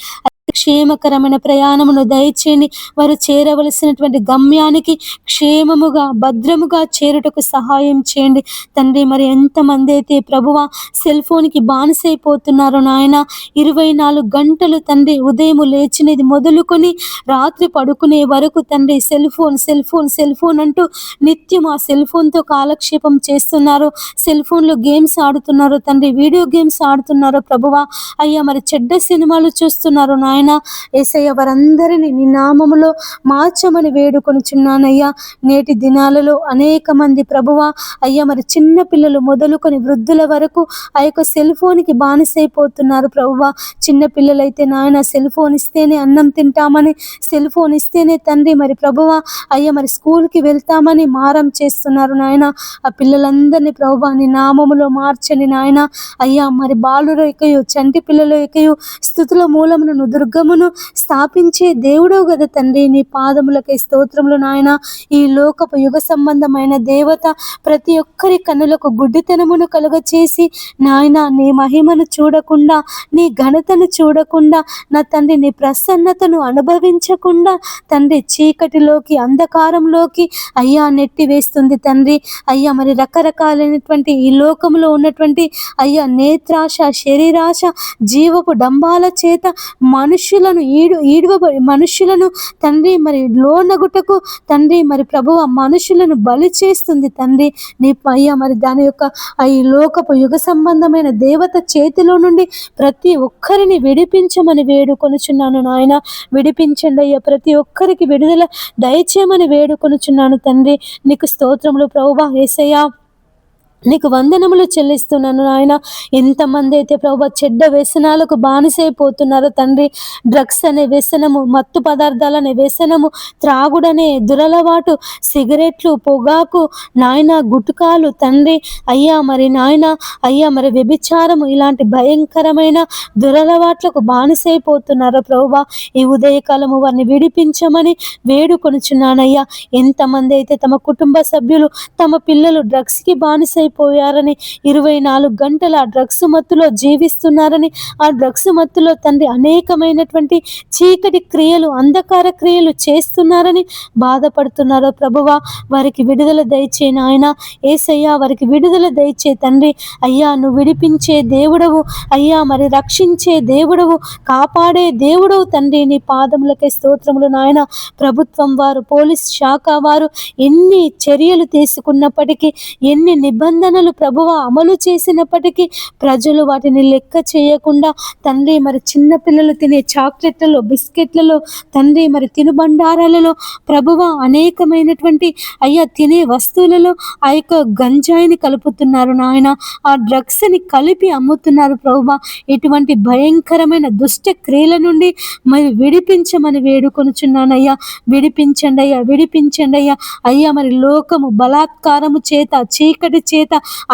క్షేమకరమైన ప్రయాణమును దయచేయండి. వారు చేరవలసినటువంటి గమ్యానికి క్షేమముగా, భద్రముగా చేరుటకు సహాయం చేయండి తండ్రి. మరి ఎంతమంది అయితే ప్రభువా సెల్ ఫోన్కి బానిసైపోతున్నారో నాయన, 24 గంటలు తండ్రి ఉదయం లేచినది మొదలుకొని రాత్రి పడుకునే వరకు తండ్రి సెల్ ఫోన్ అంటూ నిత్యం ఆ సెల్ ఫోన్తో కాలక్షేపం చేస్తున్నారు. సెల్ ఫోన్లో గేమ్స్ ఆడుతున్నారు తండ్రి, వీడియో గేమ్స్ ఆడుతున్నారు ప్రభువా. అయ్యా మరి చెడ్డ సినిమాలు చూస్తున్నారు నాయన. నాయన. యేసయ్య వారందరినీ నీ నామములో మార్చమని వేడుకొనుచున్నానయ్యా. నేటి దినాలలో అనేక మంది ప్రభువా అయ్యా మరి చిన్న పిల్లలు మొదలుకొని వృద్ధుల వరకు ఆ యొక్క సెల్ ఫోన్కి బానిసైపోతున్నారు ప్రభువా. చిన్న పిల్లలైతే నాయన సెల్ ఫోన్ ఇస్తేనే అన్నం తింటామని, సెల్ ఫోన్ ఇస్తేనే తండ్రి మరి ప్రభువా అయ్యా మరి స్కూల్కి వెళ్తామని మారం చేస్తున్నారు నాయన. ఆ పిల్లలందరినీ ప్రభువా నీ నామములో మార్చని నాయన. అయ్యా మరి బాలుర యొక్కయు చంటి పిల్లల యొక్కయు స్థుతుల మూలమును దుర్గమును స్థాపించే దేవుడవు కదా తండ్రి. నీ పాదములకై స్తోత్రములు నాయన. ఈ లోకపు యుగ సంబంధమైన దేవత ప్రతి ఒక్కరి కన్నులకు గుడ్డితనమును కలుగచేసి నాయన నీ మహిమను చూడకుండా, నీ ఘనతను చూడకుండా నా తండ్రి నీ ప్రసన్నతను అనుభవించకుండా తండ్రి చీకటిలోకి అంధకారంలోకి అయ్యా నెట్టి వేస్తుంది తండ్రి. అయ్యా మరి రకరకాలైనటువంటి ఈ లోకంలో ఉన్నటువంటి అయ్యా నేత్రాశ, శరీరాశ, జీవపు డంబాల చేత మనుషులను మనుషులను తండ్రి మరి లోనగుటకు తండ్రి మరి ప్రభువ మనుషులను బలి చేస్తుంది తండ్రి. నీ అయ్యా మరి దాని యొక్క ఈ లోకపు యుగ సంబంధమైన దేవత చేతిలో నుండి ప్రతి ఒక్కరిని విడిపించమని వేడుకొనుచున్నాను నాయన. విడిపించండి అయ్యా, ప్రతి ఒక్కరికి విడుదల దయచేయమని వేడుకొనుచున్నాను తండ్రి. నీకు స్తోత్రములు ప్రభువా. యేసయ్యా నీకు వందనములు చెల్లిస్తున్నాను నాయన. ఎంతమంది అయితే ప్రభు చెడ్డ వ్యసనాలకు బానిసైపోతున్నారో తండ్రి. డ్రగ్స్ అనే వ్యసనము, మత్తు పదార్థాలనే వ్యసనము, త్రాగుడనే దురలవాటు, సిగరెట్లు, పొగాకు నాయన, గుట్కాలు తండ్రి అయ్యా మరి నాయన అయ్యా మరి వ్యభిచారము, ఇలాంటి భయంకరమైన దురలవాట్లకు బానిసైపోతున్నారో ప్రభువా ఈ ఉదయకాలము వారిని విడిపించమని వేడుకొనుచున్నానయ్యా. ఎంతమంది అయితే తమ కుటుంబ సభ్యులు, తమ పిల్లలు డ్రగ్స్కి బానిసై పోయారని, 24 గంటల ఆ డ్రగ్స్ మత్తులో జీవిస్తున్నారని, ఆ డ్రగ్స్ మత్తులో తండ్రి అనేకమైనటువంటి చీకటి క్రియలు, అంధకార క్రియలు చేస్తున్నారని బాధపడుతున్నారో ప్రభువా వారికి విడుదల దయచే నాయన. యేసయ్యా వారికి విడుదల దయచే తండ్రి. అయ్యా నువ్వు విడిపించే దేవుడవు అయ్యా, మరి రక్షించే దేవుడవు, కాపాడే దేవుడవు తండ్రి. నీ పాదములకే స్తోత్రములు నాయన. ప్రభుత్వం వారు, పోలీస్ శాఖ వారు ఎన్ని చర్యలు తీసుకున్నప్పటికీ, ఎన్ని నిబంధనలు ప్రభువా అమలు చేసినప్పటికీ ప్రజలు వాటిని లెక్క చేయకుండా తండ్రి మరి చిన్న పిల్లలు తినే చాక్లెట్లలో, బిస్కెట్లలో తండ్రి మరి తినుబండారాలలో ప్రభువా అనేకమైనటువంటి అయ్యా తినే వస్తువులలో ఆ యొక్క గంజాయిని కలుపుతున్నారు నాయన. ఆ డ్రగ్స్ని కలిపి అమ్ముతున్నారు ప్రభువా. ఇటువంటి భయంకరమైన దుష్ట క్రియల నుండి మరి విడిపించమని వేడుకొనుచున్నానయ్యా. విడిపించండి అయ్యా, విడిపించండి అయ్యా. అయ్యా మరి లోకము బలాత్కారము చేత, చీకటి చేత,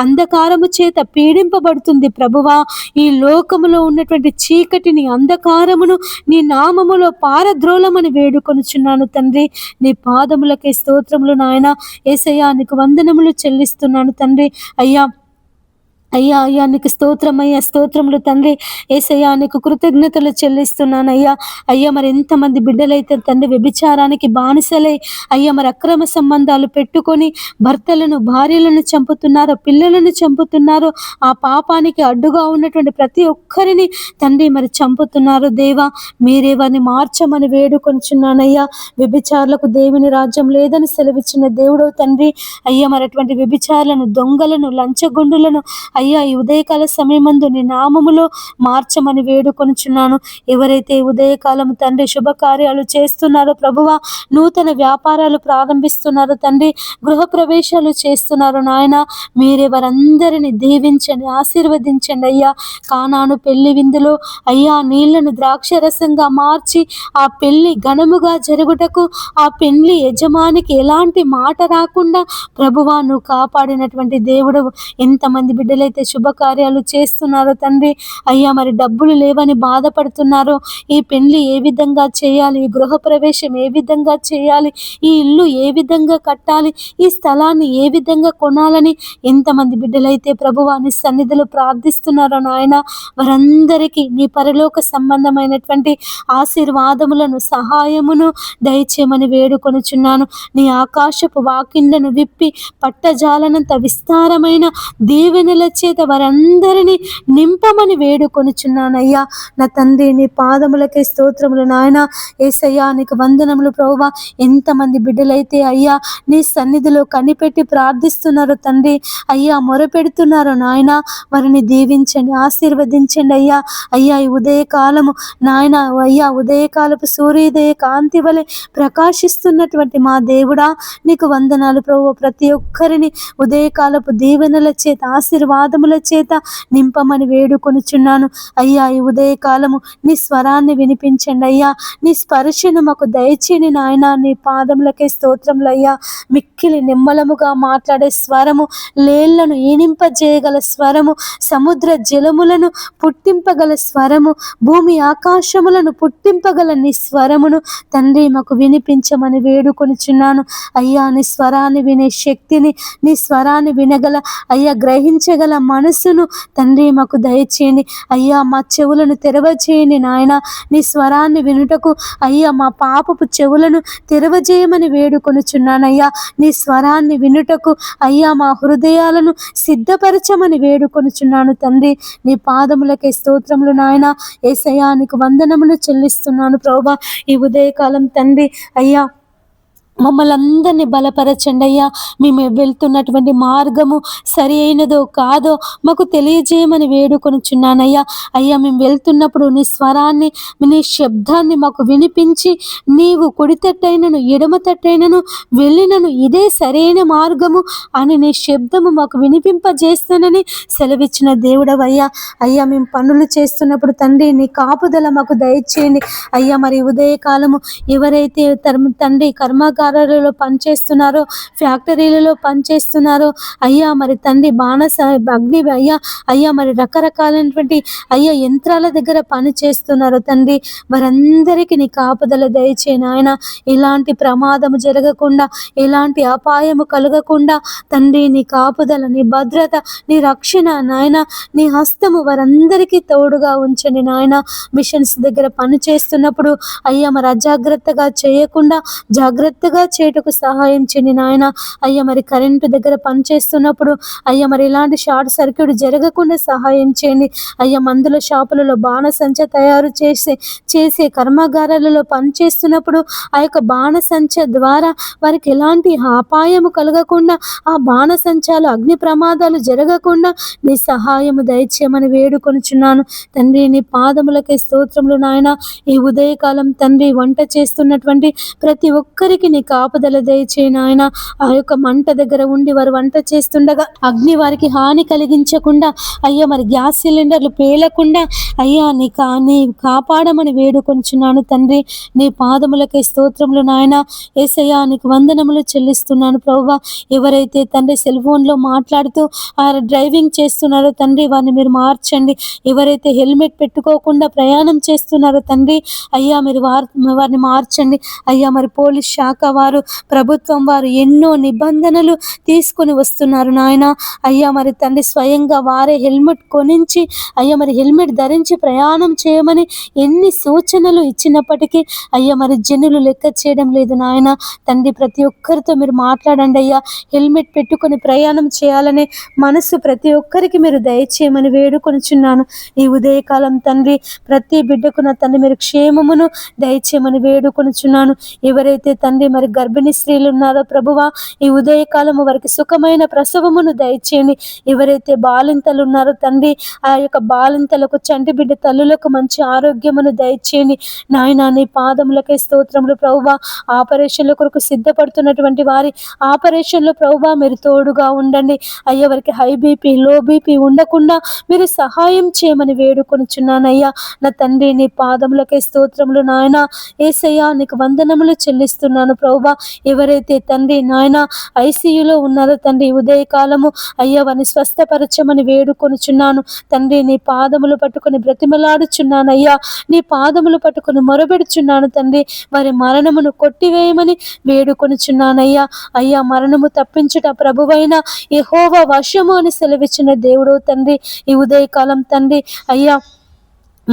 అంధకారము చేత పీడింపబడుతుంది ప్రభువా. ఈ లోకములో ఉన్నటువంటి చీకటిని, అంధకారమును నీ నామములో పారద్రోలమని వేడుకొనుచున్నాను తండ్రి. నీ పాదములకే స్తోత్రములు నాయన. యేసయ్యా నీకు వందనములు చెల్లిస్తున్నాను తండ్రి. అయ్యా అయ్యా అయ్యా నీకు స్తోత్రమయ్యా, స్తోత్రములు తండ్రి. యేసయ్యా నీకు కృతజ్ఞతలు చెల్లిస్తున్నాను అయ్యా. అయ్యా మరి ఎంతమంది బిడ్డలైతే తండ్రి వ్యభిచారానికి బానిసలై అయ్యా మరి అక్రమ సంబంధాలు పెట్టుకొని భర్తలను, భార్యలను చంపుతున్నారో, పిల్లలను చంపుతున్నారో, ఆ పాపానికి అడ్డుగా ఉన్నటువంటి ప్రతి ఒక్కరిని తండ్రి మరి చంపుతున్నారు దేవా. మీరే వారిని మార్చమని వేడుకొంచున్నానయ్యా. వ్యభిచారులకు దేవుని రాజ్యం లేదని సెలవిచ్చిన దేవుడు తండ్రి. అయ్యా మరి అటువంటి వ్యభిచారులను, దొంగలను, లంచగొండులను అయ్యా ఈ ఉదయకాల సమయమందు నీ నామములో మార్చమని వేడుకొనుచున్నాను. ఎవరైతే ఉదయకాలం తండ్రి శుభకార్యాలు చేస్తున్నారో ప్రభువా, నూతన వ్యాపారాలు ప్రారంభిస్తున్నారో తండ్రి, గృహ ప్రవేశాలు చేస్తున్నారు నాయన, మీరే వారందరినీ దీవించండి, ఆశీర్వదించండి అయ్యా. కానాను పెళ్లి విందులో అయ్యా నీళ్లను ద్రాక్షరసంగా మార్చి ఆ పెళ్లి ఘనముగా జరుగుటకు ఆ పెళ్లి యజమానికి ఎలాంటి మాట రాకుండా ప్రభువా నువ్వు కాపాడినటువంటి దేవుడు. ఎంతమంది బిడ్డలైతే శుభకార్యాలు చేస్తున్నారో తండ్రి, అయ్యా మరి డబ్బులు లేవని బాధపడుతున్నారో, ఈ పెళ్లి ఏ విధంగా చేయాలి, ఈ గృహ ప్రవేశం ఏ విధంగా చేయాలి, ఈ ఇల్లు ఏ విధంగా కట్టాలి, ఈ స్థలాన్ని ఏ విధంగా కొనాలని ఎంతమంది బిడ్డలైతే ప్రభువా నీ సన్నిధిలో ప్రార్థిస్తున్నారో నాయన, వారందరికీ నీ పరలోక సంబంధమైనటువంటి ఆశీర్వాదములను, సహాయమును దయచేయమని వేడుకొనుచున్నాను. నీ ఆకాశపు వాకిండ్లను విప్పి పట్టజాలనంత విస్తారమైన దీవెనల చేత వారందరినీ నింపమని వేడుకొనుచున్నానయ్యా. నా తండ్రి నీ పాదములకే స్తోత్రములు నాయన. యేసయ్యా నీకు వందనములు ప్రభువా. ఎంతమంది బిడ్డలైతే అయ్యా నీ సన్నిధిలో కనిపెట్టి ప్రార్థిస్తున్నారు తండ్రి, అయ్యా మొరపెడుతున్నారు నాయన, వారిని దీవించండి, ఆశీర్వదించండి అయ్యా. అయ్యా ఈ ఉదయకాలము నాయన, అయ్యా ఉదయకాలపు సూర్యోదయ కాంతి వలె ప్రకాశిస్తున్నటువంటి మా దేవుడా నీకు వందనాలు ప్రభువా. ప్రతి ఒక్కరిని ఉదయకాలపు దీవెనల చేత ఆశీర్వాదముల చేత నింపమని వేడుకొనుచున్నాను అయ్యా. ఈ ఉదయకాలము నీ స్వరాన్ని వినిపించండి అయ్యా. నీ స్పర్శను మాకు దయచేని నాయన. నీ పాదములకే స్తోత్రములయ్యా. మిక్కిలి నిమ్మలముగా మాట్లాడే స్వరము, లేళ్లను ఈనింపజేయగల స్వరము, సముద్ర జలములను పుట్టింపగల స్వరము, భూమి ఆకాశములను పుట్టింపగల నీ స్వరమును తండ్రి మాకు వినిపించమని వేడుకొనుచున్నాను అయ్యా. నీ స్వరాన్ని వినే శక్తిని, నీ స్వరాన్ని వినగల అయ్యా గ్రహించగల మనసును తండ్రి మాకు దయచేయండి అయ్యా. మా చెవులను తెరవచేయండి నాయన. నీ స్వరాన్ని వినుటకు అయ్యా మా పాపపు చెవులను తెరవజేయమని వేడుకొనుచున్నానయ్యా. నీ స్వరాన్ని వినుటకు అయ్యా మా హృదయాలను సిద్ధపరచమని వేడుకొనుచున్నాను తండ్రి. నీ పాదములకే స్తోత్రములు నాయన. యేసయ్యా నీకు వందనములు చెల్లిస్తున్నాను ప్రభువా. ఈ ఉదయకాలం తండ్రి అయ్యా మమ్మల్ని అందరినీ బలపరచండి అయ్యా. మేము వెళ్తున్నటువంటి మార్గము సరి అయినదో కాదో మాకు తెలియజేయమని వేడుకొనుచున్నానయ్యా. అయ్యా మేము వెళ్తున్నప్పుడు నీ స్వరాన్ని, నీ శబ్దాన్ని మాకు వినిపించి, నీవు కుడి తట్టైనను ఎడమ తట్టైనను వెళ్ళినను ఇదే సరైన మార్గము అని నీ శబ్దము మాకు వినిపింపజేస్తానని సెలవిచ్చిన దేవుడవయ్యా. అయ్యా మేము పనులు చేస్తున్నప్పుడు తండ్రి నీ కాపుదల మాకు దయచేయండి అయ్యా. మరి ఉదయకాలము ఎవరైతే తండ్రి కర్మకారులలో పనిచేస్తున్నారో, ఫ్యాక్టరీలలో పనిచేస్తున్నారో అయ్యా, మరి తండ్రి బాణస అగ్ని అయ్యా, అయ్యా మరి రకరకాలైనటువంటి అయ్యా యంత్రాల దగ్గర పని చేస్తున్నారో తండ్రి, వారందరికీ నీ కాపుదల దయచేయి నాయన. ఎలాంటి ప్రమాదము జరగకుండా, ఎలాంటి అపాయము కలగకుండా తండ్రి నీ కాపుదల, నీ భద్రత, నీ రక్షణ నాయన, నీ హస్తము వారందరికీ తోడుగా ఉంచండి నాయన. మిషన్స్ దగ్గర పని చేస్తున్నప్పుడు అయ్యా మరి అజాగ్రత్తగా చేయకుండా జాగ్రత్తగా చేయటకు సహాయం చేయండి నాయన. అయ్యా మరి కరెంటు దగ్గర పనిచేస్తున్నప్పుడు అయ్యా మరి ఇలాంటి షార్ట్ సర్క్యూట్ జరగకుండా సహాయం చేయండి అయ్యా. మందుల షాపులలో బాణసంచ తయారు చేసే కర్మాగారాలలో పనిచేస్తున్నప్పుడు ఆ యొక్క బాణసంచ ద్వారా వారికి ఎలాంటి అపాయము కలగకుండా, ఆ బాణసంచాలు అగ్ని ప్రమాదాలు జరగకుండా నీ సహాయము దయచేయమని వేడుకొనుచున్నాను తండ్రి. నీ పాదములకే స్తోత్రములు నాయన. ఈ ఉదయకాలం తండ్రి వంట చేస్తున్నటువంటి ప్రతి ఒక్కరికి నీ కాపుదల దయచేయి నాయన. ఆ యొక్క మంట దగ్గర ఉండి వారు వంట చేస్తుండగా అగ్ని వారికి హాని కలిగించకుండా అయ్యా మరి గ్యాస్ సిలిండర్లు పేలకుండా అయ్యా నీ కాపాడమని వేడుకొంచున్నాను తండ్రి. నీ పాదములకే స్తోత్రములు నాయన. యేసయ్యా నీకు వందనములు చెల్లిస్తున్నాను ప్రభువా. ఎవరైతే తండ్రి సెల్ ఫోన్లో మాట్లాడుతూ డ్రైవింగ్ చేస్తున్నారో తండ్రి వారిని మీరు మార్చండి. ఎవరైతే హెల్మెట్ పెట్టుకోకుండా ప్రయాణం చేస్తున్నారో తండ్రి అయ్యా మీరు వారిని మార్చండి అయ్యా. మరి పోలీస్ శాఖ వారు, ప్రభుత్వం వారు ఎన్నో నిబంధనలు తీసుకొని వస్తున్నారు నాయన. అయ్యా మరి తండ్రి స్వయంగా వారే హెల్మెట్ కొనించి అయ్యా మరి హెల్మెట్ ధరించి ప్రయాణం చేయమని ఎన్ని సూచనలు ఇచ్చినప్పటికీ అయ్యా మరి జనులు లెక్క చేయడం లేదు నాయన. తండ్రి ప్రతి ఒక్కరితో మీరు మాట్లాడండి అయ్యా. హెల్మెట్ పెట్టుకొని ప్రయాణం చేయాలనే మనసు ప్రతి ఒక్కరికి మీరు దయచేయమని వేడుకొనుచున్నాను ఈ ఉదయకాలం తండ్రి. ప్రతి బిడ్డకు నా తండ్రి మీరు క్షేమమును దయచేయమని వేడుకొనుచున్నాను. ఎవరైతే తండ్రి మరి గర్భిణీ స్త్రీలు ఉన్నారో ప్రభువా, ఈ ఉదయకాలము వారికి సుఖమైన ప్రసవమును దయచేయండి. ఎవరైతే బాలింతలు ఉన్నారో తండ్రి ఆ యొక్క బాలింతలకు, చంటి బిడ్డ తల్లులకు మంచి ఆరోగ్యమును దయచేయండి నాయన. నీ పాదములకే స్తోత్రములు ప్రభువా. ఆపరేషన్ల కొరకు సిద్ధపడుతున్నటువంటి వారి ఆపరేషన్లో ప్రభువా మీరు తోడుగా ఉండండి అయ్యా. వారికి హై బీపీ, లో బీపీ ఉండకుండా మీరు సహాయం చేయమని వేడుకొనుచున్నానయ్యా. నా తండ్రి నీ పాదములకే స్తోత్రములు నాయన. యేసయ్యా నీకు వందనములు చెల్లిస్తున్నాను ప్రభువా. ఎవరైతే తండ్రి నాయన ఐసీయూలో ఉన్నారో తండ్రి ఉదయకాలము అయ్యా వారిని స్వస్థపరచమని వేడుకొనుచున్నాను తండ్రి. నీ పాదములు పట్టుకొని బ్రతిమలాడుచున్నాను అయ్యా. నీ పాదములు పట్టుకొని మొరబెడుచున్నాను తండ్రి. వారి మరణమును కొట్టివేయమని వేడుకొనుచున్నానయ్యా. అయ్యా మరణము తప్పించుట ప్రభువైన యెహోవా వశము అని సెలవిచ్చిన దేవుడు తండ్రి. ఈ ఉదయకాలం తండ్రి అయ్యా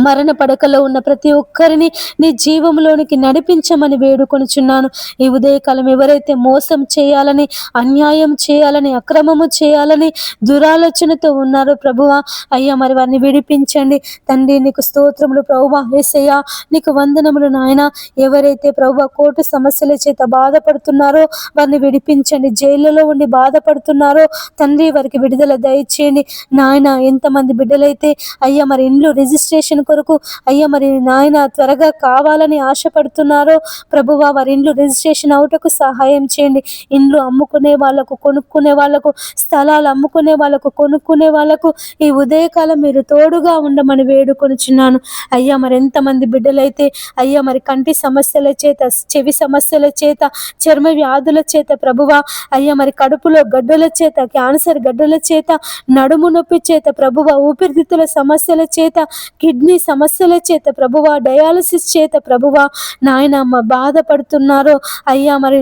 మరణ పడకలో ఉన్న ప్రతి ఒక్కరిని నీ జీవంలోనికి నడిపించమని వేడుకొనుచున్నాను. ఈ ఉదయకాలం ఎవరైతే మోసం చేయాలని, అన్యాయం చేయాలని, అక్రమము చేయాలని దురాలోచనతో ఉన్నారో ప్రభువా, అయ్యా మరి వారిని విడిపించండి తండ్రి. నీకు స్తోత్రములు ప్రభువా. యేసయ్యా నీకు వందనములు నాయన. ఎవరైతే ప్రభువా కోర్టు సమస్యల చేత బాధపడుతున్నారో వారిని విడిపించండి. జైళ్ళలో ఉండి బాధపడుతున్నారో తండ్రి వారికి విడుదల దయచేయండి నాయన. ఎంతమంది బిడ్డలైతే అయ్యా మరి ఇండ్లు రిజిస్ట్రేషన్ కొరకు అయ్యా మరి నాయన త్వరగా కావాలని ఆశపడుతున్నారో ప్రభువా, వారి ఇండ్లు రిజిస్ట్రేషన్ అవుటకు సహాయం చేయండి. ఇండ్లు అమ్ముకునే వాళ్ళకు, కొనుక్కునే వాళ్ళకు, స్థలాలు అమ్ముకునే వాళ్ళకు, కొనుక్కునే వాళ్ళకు ఈ ఉదయకాలం మీరు తోడుగా ఉండమని వేడుకొనుచున్నాను అయ్యా. మరి ఎంతమంది బిడ్డలైతే అయ్యా మరి కంటి సమస్యల చేత, చెవి సమస్యల చేత, చర్మ వ్యాధుల చేత ప్రభువా, అయ్యా మరి కడుపులో గడ్డల చేత, క్యాన్సర్ గడ్డల చేత, నడుము నొప్పి చేత ప్రభువా, ఊపిరితిత్తుల సమస్యల చేత, కిడ్నీ సమస్యల చేత ప్రభువా, డయాలసిస్ చేత ప్రభువా నాయన బాధపడుతున్నారో అయ్యా మరి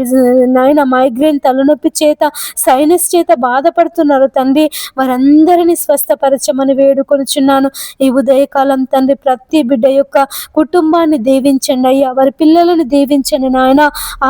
నాయన మైగ్రేన్ తలనొప్పి చేత, సైనస్ చేత బాధపడుతున్నారు తండ్రి. వారందరినీ స్వస్థపరచమని వేడుకొనుచున్నాను ఈ ఉదయకాలం తండ్రి. ప్రతి బిడ్డ యొక్క కుటుంబాన్ని దీవించండి అయ్యా. వారి పిల్లలను దీవించండి నాయన,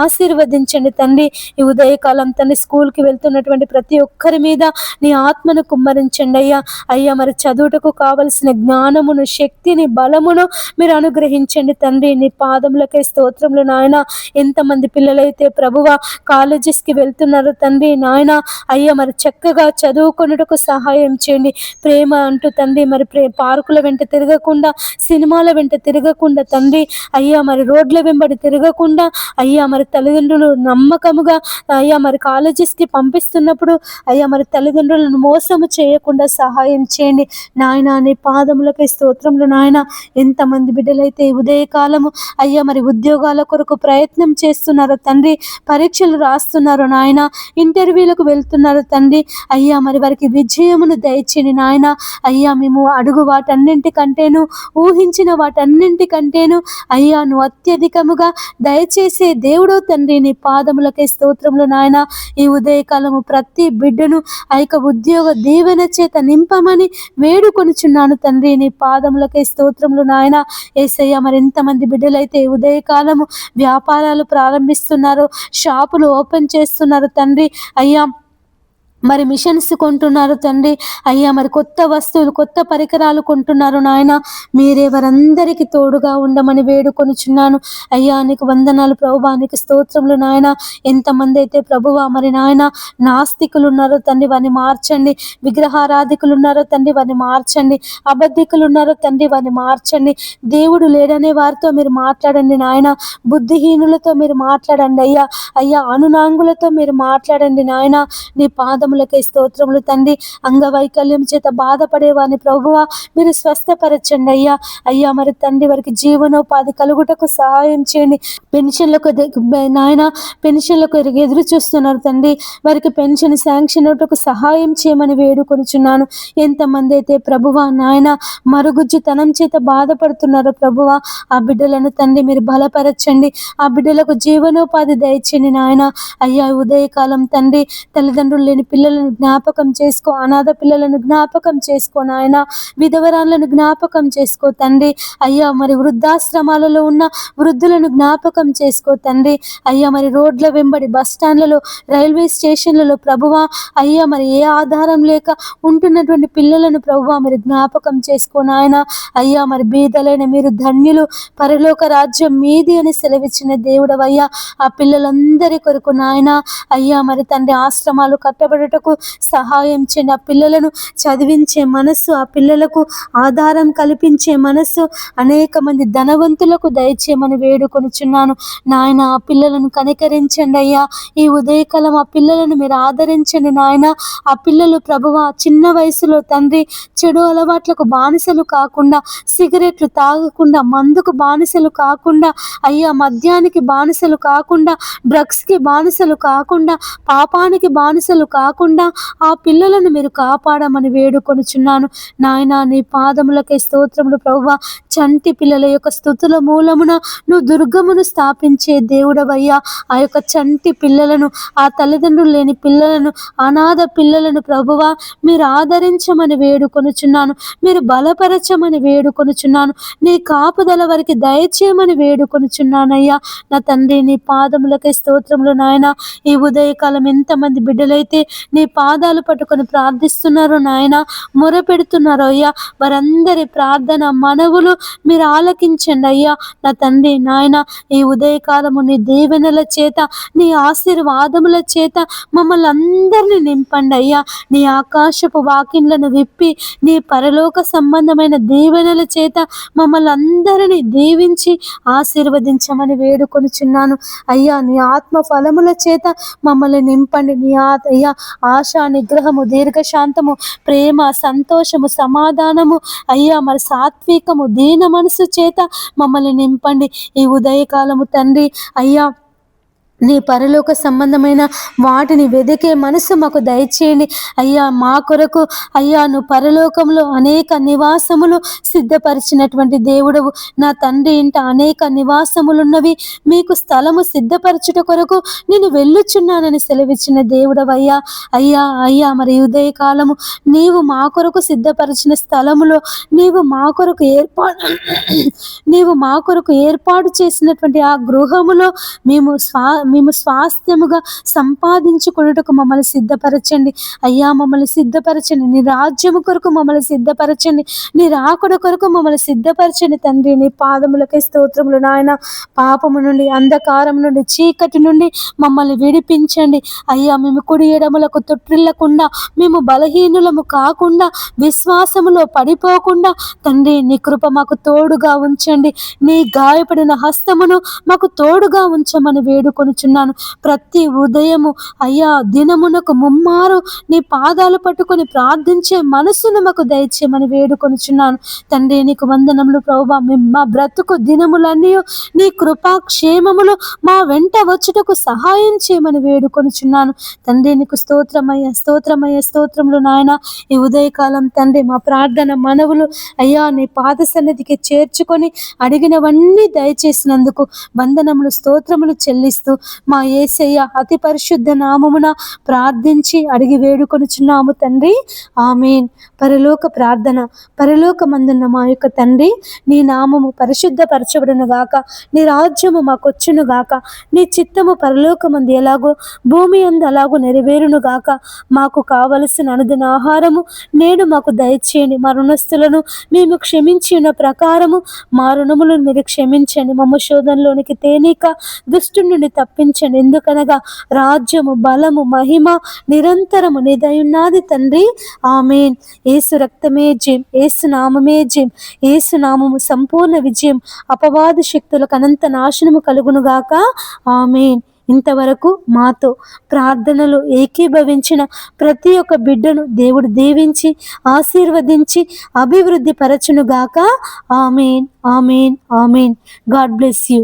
ఆశీర్వదించండి తండ్రి. ఈ ఉదయకాలం తండ్రి స్కూల్కి వెళ్తున్నటువంటి ప్రతి ఒక్కరి మీద నీ ఆత్మను కుమ్మరించండి అయ్యా. అయ్యా మరి చదువుటకు కావలసిన జ్ఞానమును, శక్తిని, బలమును మీరు అనుగ్రహించండి తండ్రి. నీ పాదములకే స్తోత్రములు నాయన. ఎంతమంది పిల్లలైతే ప్రభువా కాలేజెస్కి వెళ్తున్నారు తండ్రి నాయన, అయ్యా మరి చక్కగా చదువుకొనుటకు సహాయం చేయండి. ప్రేమ అంటూ తండ్రి మరి పార్కుల వెంట తిరగకుండా, సినిమాల వెంట తిరగకుండా తండ్రి, అయ్యా మరి రోడ్ల వెంబడి తిరగకుండా, అయ్యా మరి తల్లిదండ్రులు నమ్మకముగా అయ్యా మరి కాలేజెస్కి పంపిస్తున్నప్పుడు అయ్యా మరి తల్లిదండ్రులను మోసము చేయకుండా సహాయం చేయండి నాయన. నీ పాదములపై స్తోత్రములు నాయన. ఎంతమంది బిడ్డలైతే ఉదయకాలము అయ్యా మరి ఉద్యోగాల కొరకు ప్రయత్నం చేస్తున్నారు తండ్రి, పరీక్షలు రాస్తున్నారు నాయన, ఇంటర్వ్యూలకు వెళ్తున్నారు తండ్రి, అయ్యా మరి వారికి విజయమును దయచేయండి నాయన. అయ్యా మేము అడుగు వాటన్నింటికంటేను, ఊహించిన వాటన్నింటికంటేను అయ్యా నువ్వు అత్యధికముగా దయచేసే దేవుడో తండ్రి. నీ పాదములకే స్తోత్రములు నాయన. ఈ ఉదయకాలము ప్రతి బిడ్డను ఆ యొక్క ఉద్యోగ దీవెన చేత నింపమని వేడుకొనుచున్నాను తండ్రి. నీ పాదములకే స్తోత్రములు నాయన. యేసయ్య మరి ఎంతమంది బిడ్డలైతే ఉదయకాలము వ్యాపారాలు ప్రారంభిస్తున్నారు, షాపులు ఓపెన్ చేస్తున్నారు తండ్రి, అయ్యా మరి మిషన్స్ కొంటున్నారు తండ్రి, అయ్యా మరి కొత్త వస్తువులు, కొత్త పరికరాలు కొంటున్నారు నాయన. మీరే వారందరికీ తోడుగా ఉండమని వేడుకొనుచున్నాను అయ్యా. నీకు వందనాలు ప్రభువా, నీకు స్తోత్రములు నాయన. ఎంతమంది అయితే ప్రభువా మరి నాయన నాస్తికులు ఉన్నారో తండ్రి వారిని మార్చండి, విగ్రహారాధికులు ఉన్నారో తండ్రి వారిని మార్చండి, అబద్ధికులు ఉన్నారో తండ్రి వారిని మార్చండి. దేవుడు లేడనే వారితో మీరు మాట్లాడండి నాయన, బుద్ధిహీనులతో మీరు మాట్లాడండి అయ్యా. అయ్యా అనునాంగులతో మీరు మాట్లాడండి నాయన. నీ పాదములకే స్తోత్రములు తండ్రి. అంగవైకల్యం చేత బాధపడే వారిని ప్రభువా మీరు స్వస్థపరచండి అయ్యా. అయ్యా మరి తండ్రి వారికి జీవనోపాధి కలుగుటకు సహాయం చేయండి. పెన్షన్లకు నాయన, పెన్షన్లకు ఎదురు చూస్తున్నారు తండ్రి, వారికి పెన్షన్ శాంక్షన్ అవుటకు సహాయం చేయమని వేడుకొనుచున్నాను. ఎంతమంది అయితే ప్రభువా నాయన మరుగుజ్జుతనం చేత బాధపడుతున్నారో ప్రభువా ఆ బిడ్డలను తండ్రి మీరు బలపరచండి, ఆ బిడ్డలకు జీవనోపాధి దయచేయండి నాయన. అయ్యా ఉదయకాలం తండ్రి తల్లిదండ్రులు లేని పిల్లలను జ్ఞాపకం చేసుకో, అనాథ పిల్లలను జ్ఞాపకం చేసుకో నాయన, విధవరాలను జ్ఞాపకం చేసుకో తండ్రి. అయ్యా మరి వృద్ధాశ్రమాలలో ఉన్న వృద్ధులను జ్ఞాపకం చేసుకో తండ్రి. అయ్యా మరి రోడ్ల వెంబడి, బస్ స్టాండ్లలో, రైల్వే స్టేషన్లలో ప్రభువా అయ్యా మరి ఏ ఆధారం లేక ఉంటున్నటువంటి పిల్లలను ప్రభువా మీరు జ్ఞాపకం చేసుకో నాయన. అయ్యా మరి బీదలైన మీరు ధన్యులు, పరలోక రాజ్యం మీది అని సెలవిచ్చిన దేవుడవయ్యా. ఆ పిల్లలందరి కొరకు నాయన అయ్యా మరి తండ్రి ఆశ్రమాలు కట్టబడుటకు సహాయం చేయండి. ఆ పిల్లలను చదివించే మనస్సు, ఆ పిల్లలకు ఆధారం కల్పించే మనస్సు అనేక మంది ధనవంతులకు దయచేయమని వేడుకొనుచున్నాను నాయన. ఆ పిల్లలను కనికరించండి అయ్యా. ఈ ఉదయకాలం ఆ పిల్లలను మీరు ఆదరించండి నాయన. ఆ పిల్లలు ప్రభువా చిన్న వయసులో తండ్రి చెడు అలవాట్లకు బానిసలు కాకుండా, సిగరెట్లు తాగకుండా, మందుకు బానిసలు కాకుండా, అయ్యా మద్యానికి బానిసలు కాకుండా, డ్రగ్స్కి బానిసలు కాకుండా, పాపానికి బానిసలు కాకుండా కాకుండా ఆ పిల్లలను మీరు కాపాడమని వేడుకొనుచున్నాను నాయన. నీ పాదములకే స్తోత్రములు ప్రభువా. చంటి పిల్లల యొక్క స్తుతుల మూలమున నువ్వు దుర్గమును స్థాపించే దేవుడవయ్యా. ఆ యొక్క చంటి పిల్లలను, ఆ తల్లిదండ్రులు లేని పిల్లలను, అనాథ పిల్లలను ప్రభువా మీరు ఆదరించమని వేడుకొనుచున్నాను, మీరు బలపరచమని వేడుకొనుచున్నాను, నీ కాపుదల వారికి దయచేయమని వేడుకొనుచున్నానయ్యా. నా తండ్రి, నీ పాదములకే స్తోత్రములు నాయన. ఈ ఉదయకాలం ఎంతమంది బిడ్డలైతే నీ పాదాలు పట్టుకొని ప్రార్థిస్తున్నారో నాయన, మొరపెడుతున్నారో అయ్యా, వారందరి ప్రార్థన మనవులు మీరు ఆలకించండి అయ్యా. నా తండ్రి నాయన, ఈ ఉదయకాలము నీ దీవెనల చేత, నీ ఆశీర్వాదముల చేత మమ్మల్ని అందరినీ నింపండి అయ్యా. నీ ఆకాశపు వాకిన్లను విప్పి నీ పరలోక సంబంధమైన దీవెనల చేత మమ్మల్ని అందరినీ దీవించి ఆశీర్వదించమని వేడుకొనుచున్నాను అయ్యా. నీ ఆత్మ ఫలముల చేత మమ్మల్ని నింపండి. నీ అయ్యా ఆశా, నిగ్రహము, దీర్ఘశాంతము, ప్రేమ, సంతోషము, సమాధానము అయ్యా, మరి సాత్వికము, దీన మనసు చేత మమ్మల్ని నింపండి ఈ ఉదయకాలము తండ్రి. అయ్యా, నీ పరలోక సంబంధమైన వాటిని వెదికే మనసు మాకు దయచేయండి అయ్యా. మా కొరకు అయ్యా నువ్వు పరలోకంలో అనేక నివాసములు సిద్ధపరిచినటువంటి దేవుడవు. నా తండ్రి ఇంట అనేక నివాసములున్నవి, మీకు స్థలము సిద్ధపరచుట కొరకు నేను వెళ్ళుచున్నానని సెలవిచ్చిన దేవుడవయ్యా. అయ్యా అయ్యా మరి ఉదయకాలము నీవు మా కొరకు సిద్ధపరిచిన స్థలములో నీవు మా కొరకు ఏర్పాటు చేసినటువంటి ఆ గృహములో మేము స్వాస్థ్యముగా సంపాదించుకున్నట్టుకు మమ్మల్ని సిద్ధపరచండి అయ్యా. మమ్మల్ని సిద్ధపరచండి, నీ రాజ్యము కొరకు మమ్మల్ని సిద్ధపరచండి, నీ రాకడ కొరకు మమ్మల్ని సిద్ధపరచండి తండ్రి. నీ పాదములకే స్తోత్రములు నాయన. పాపము నుండి, అంధకారం నుండి, చీకటి నుండి మమ్మల్ని విడిపించండి అయ్యా. మేము కుడి ఎడములకు తొట్టిల్లకుండా, మేము బలహీనులము కాకుండా, విశ్వాసములో పడిపోకుండా తండ్రి నీ కృప మాకు తోడుగా ఉంచండి. నీ గాయపడిన హస్తమును మాకు తోడుగా ఉంచమని వేడుకొనుచున్నాను. ప్రతి ఉదయము అయ్యా దినమునకు ముమ్మారు నీ పాదాలు పట్టుకొని ప్రార్థించే మనసును మాకు దయచేయమని వేడుకొనుచున్నాను తండ్రి. నీకు వందనములు ప్రభువా. మా బ్రతుకు దినములన్నీ నీ కృపాక్షేమములు మా వెంట వచ్చుటకు సహాయం చేయమని వేడుకొనుచున్నాను తండ్రి. నీకు స్తోత్రమయ్య, స్తోత్రమయ్య, స్తోత్రములు నాయన. ఈ ఉదయకాలం తండ్రి మా ప్రార్థన మనవులు అయ్యా నీ పాద సన్నిధికి చేర్చుకొని అడిగినవన్నీ దయచేసినందుకు వందనములు, స్తోత్రములు చెల్లిస్తూ మా యేసయ్య అతి పరిశుద్ధ నామమున ప్రార్థించి అడిగి వేడుకొనుచున్నాము తండ్రి. ఆమేన్. పరలోక ప్రార్థన. పరలోకమందున్న మా యొక్క తండ్రి, నీ నామము పరిశుద్ధపరచబడును గాక, నీ రాజ్యము మాకొచ్చును గాక, నీ చిత్తము పరలోకమందు ఎలాగో భూమి అందు అలాగూ నెరవేరును గాక. మాకు కావలసిన అనుదిన ఆహారము నేడు మాకు దయచేయండి. మా రుణస్థులను మేము క్షమించి ఉన్న ప్రకారము మా రుణములను మీరు క్షమించండి. మమ్మ శోధనలోనికి తేనీక దుష్టు నుండి తప్పించండి. ఎందుకనగా రాజ్యము, బలము, మహిమ నిరంతరము నీదయున్నది తండ్రి. ఆమేన్. యేసు రక్తమే జయం, యేసు నామమే జయం, యేసు నామము సంపూర్ణ విజయం. అపవాది శక్తులకు అనంత నాశనము కలుగును గాక. ఆమేన్. ఇంతవరకు మాతో ప్రార్థనలు ఏకీభవించిన ప్రతి ఒక్క బిడ్డను దేవుడు దీవించి ఆశీర్వదించి అభివృద్ధి పరచునుగాక. Amen, amen, amen. God bless you.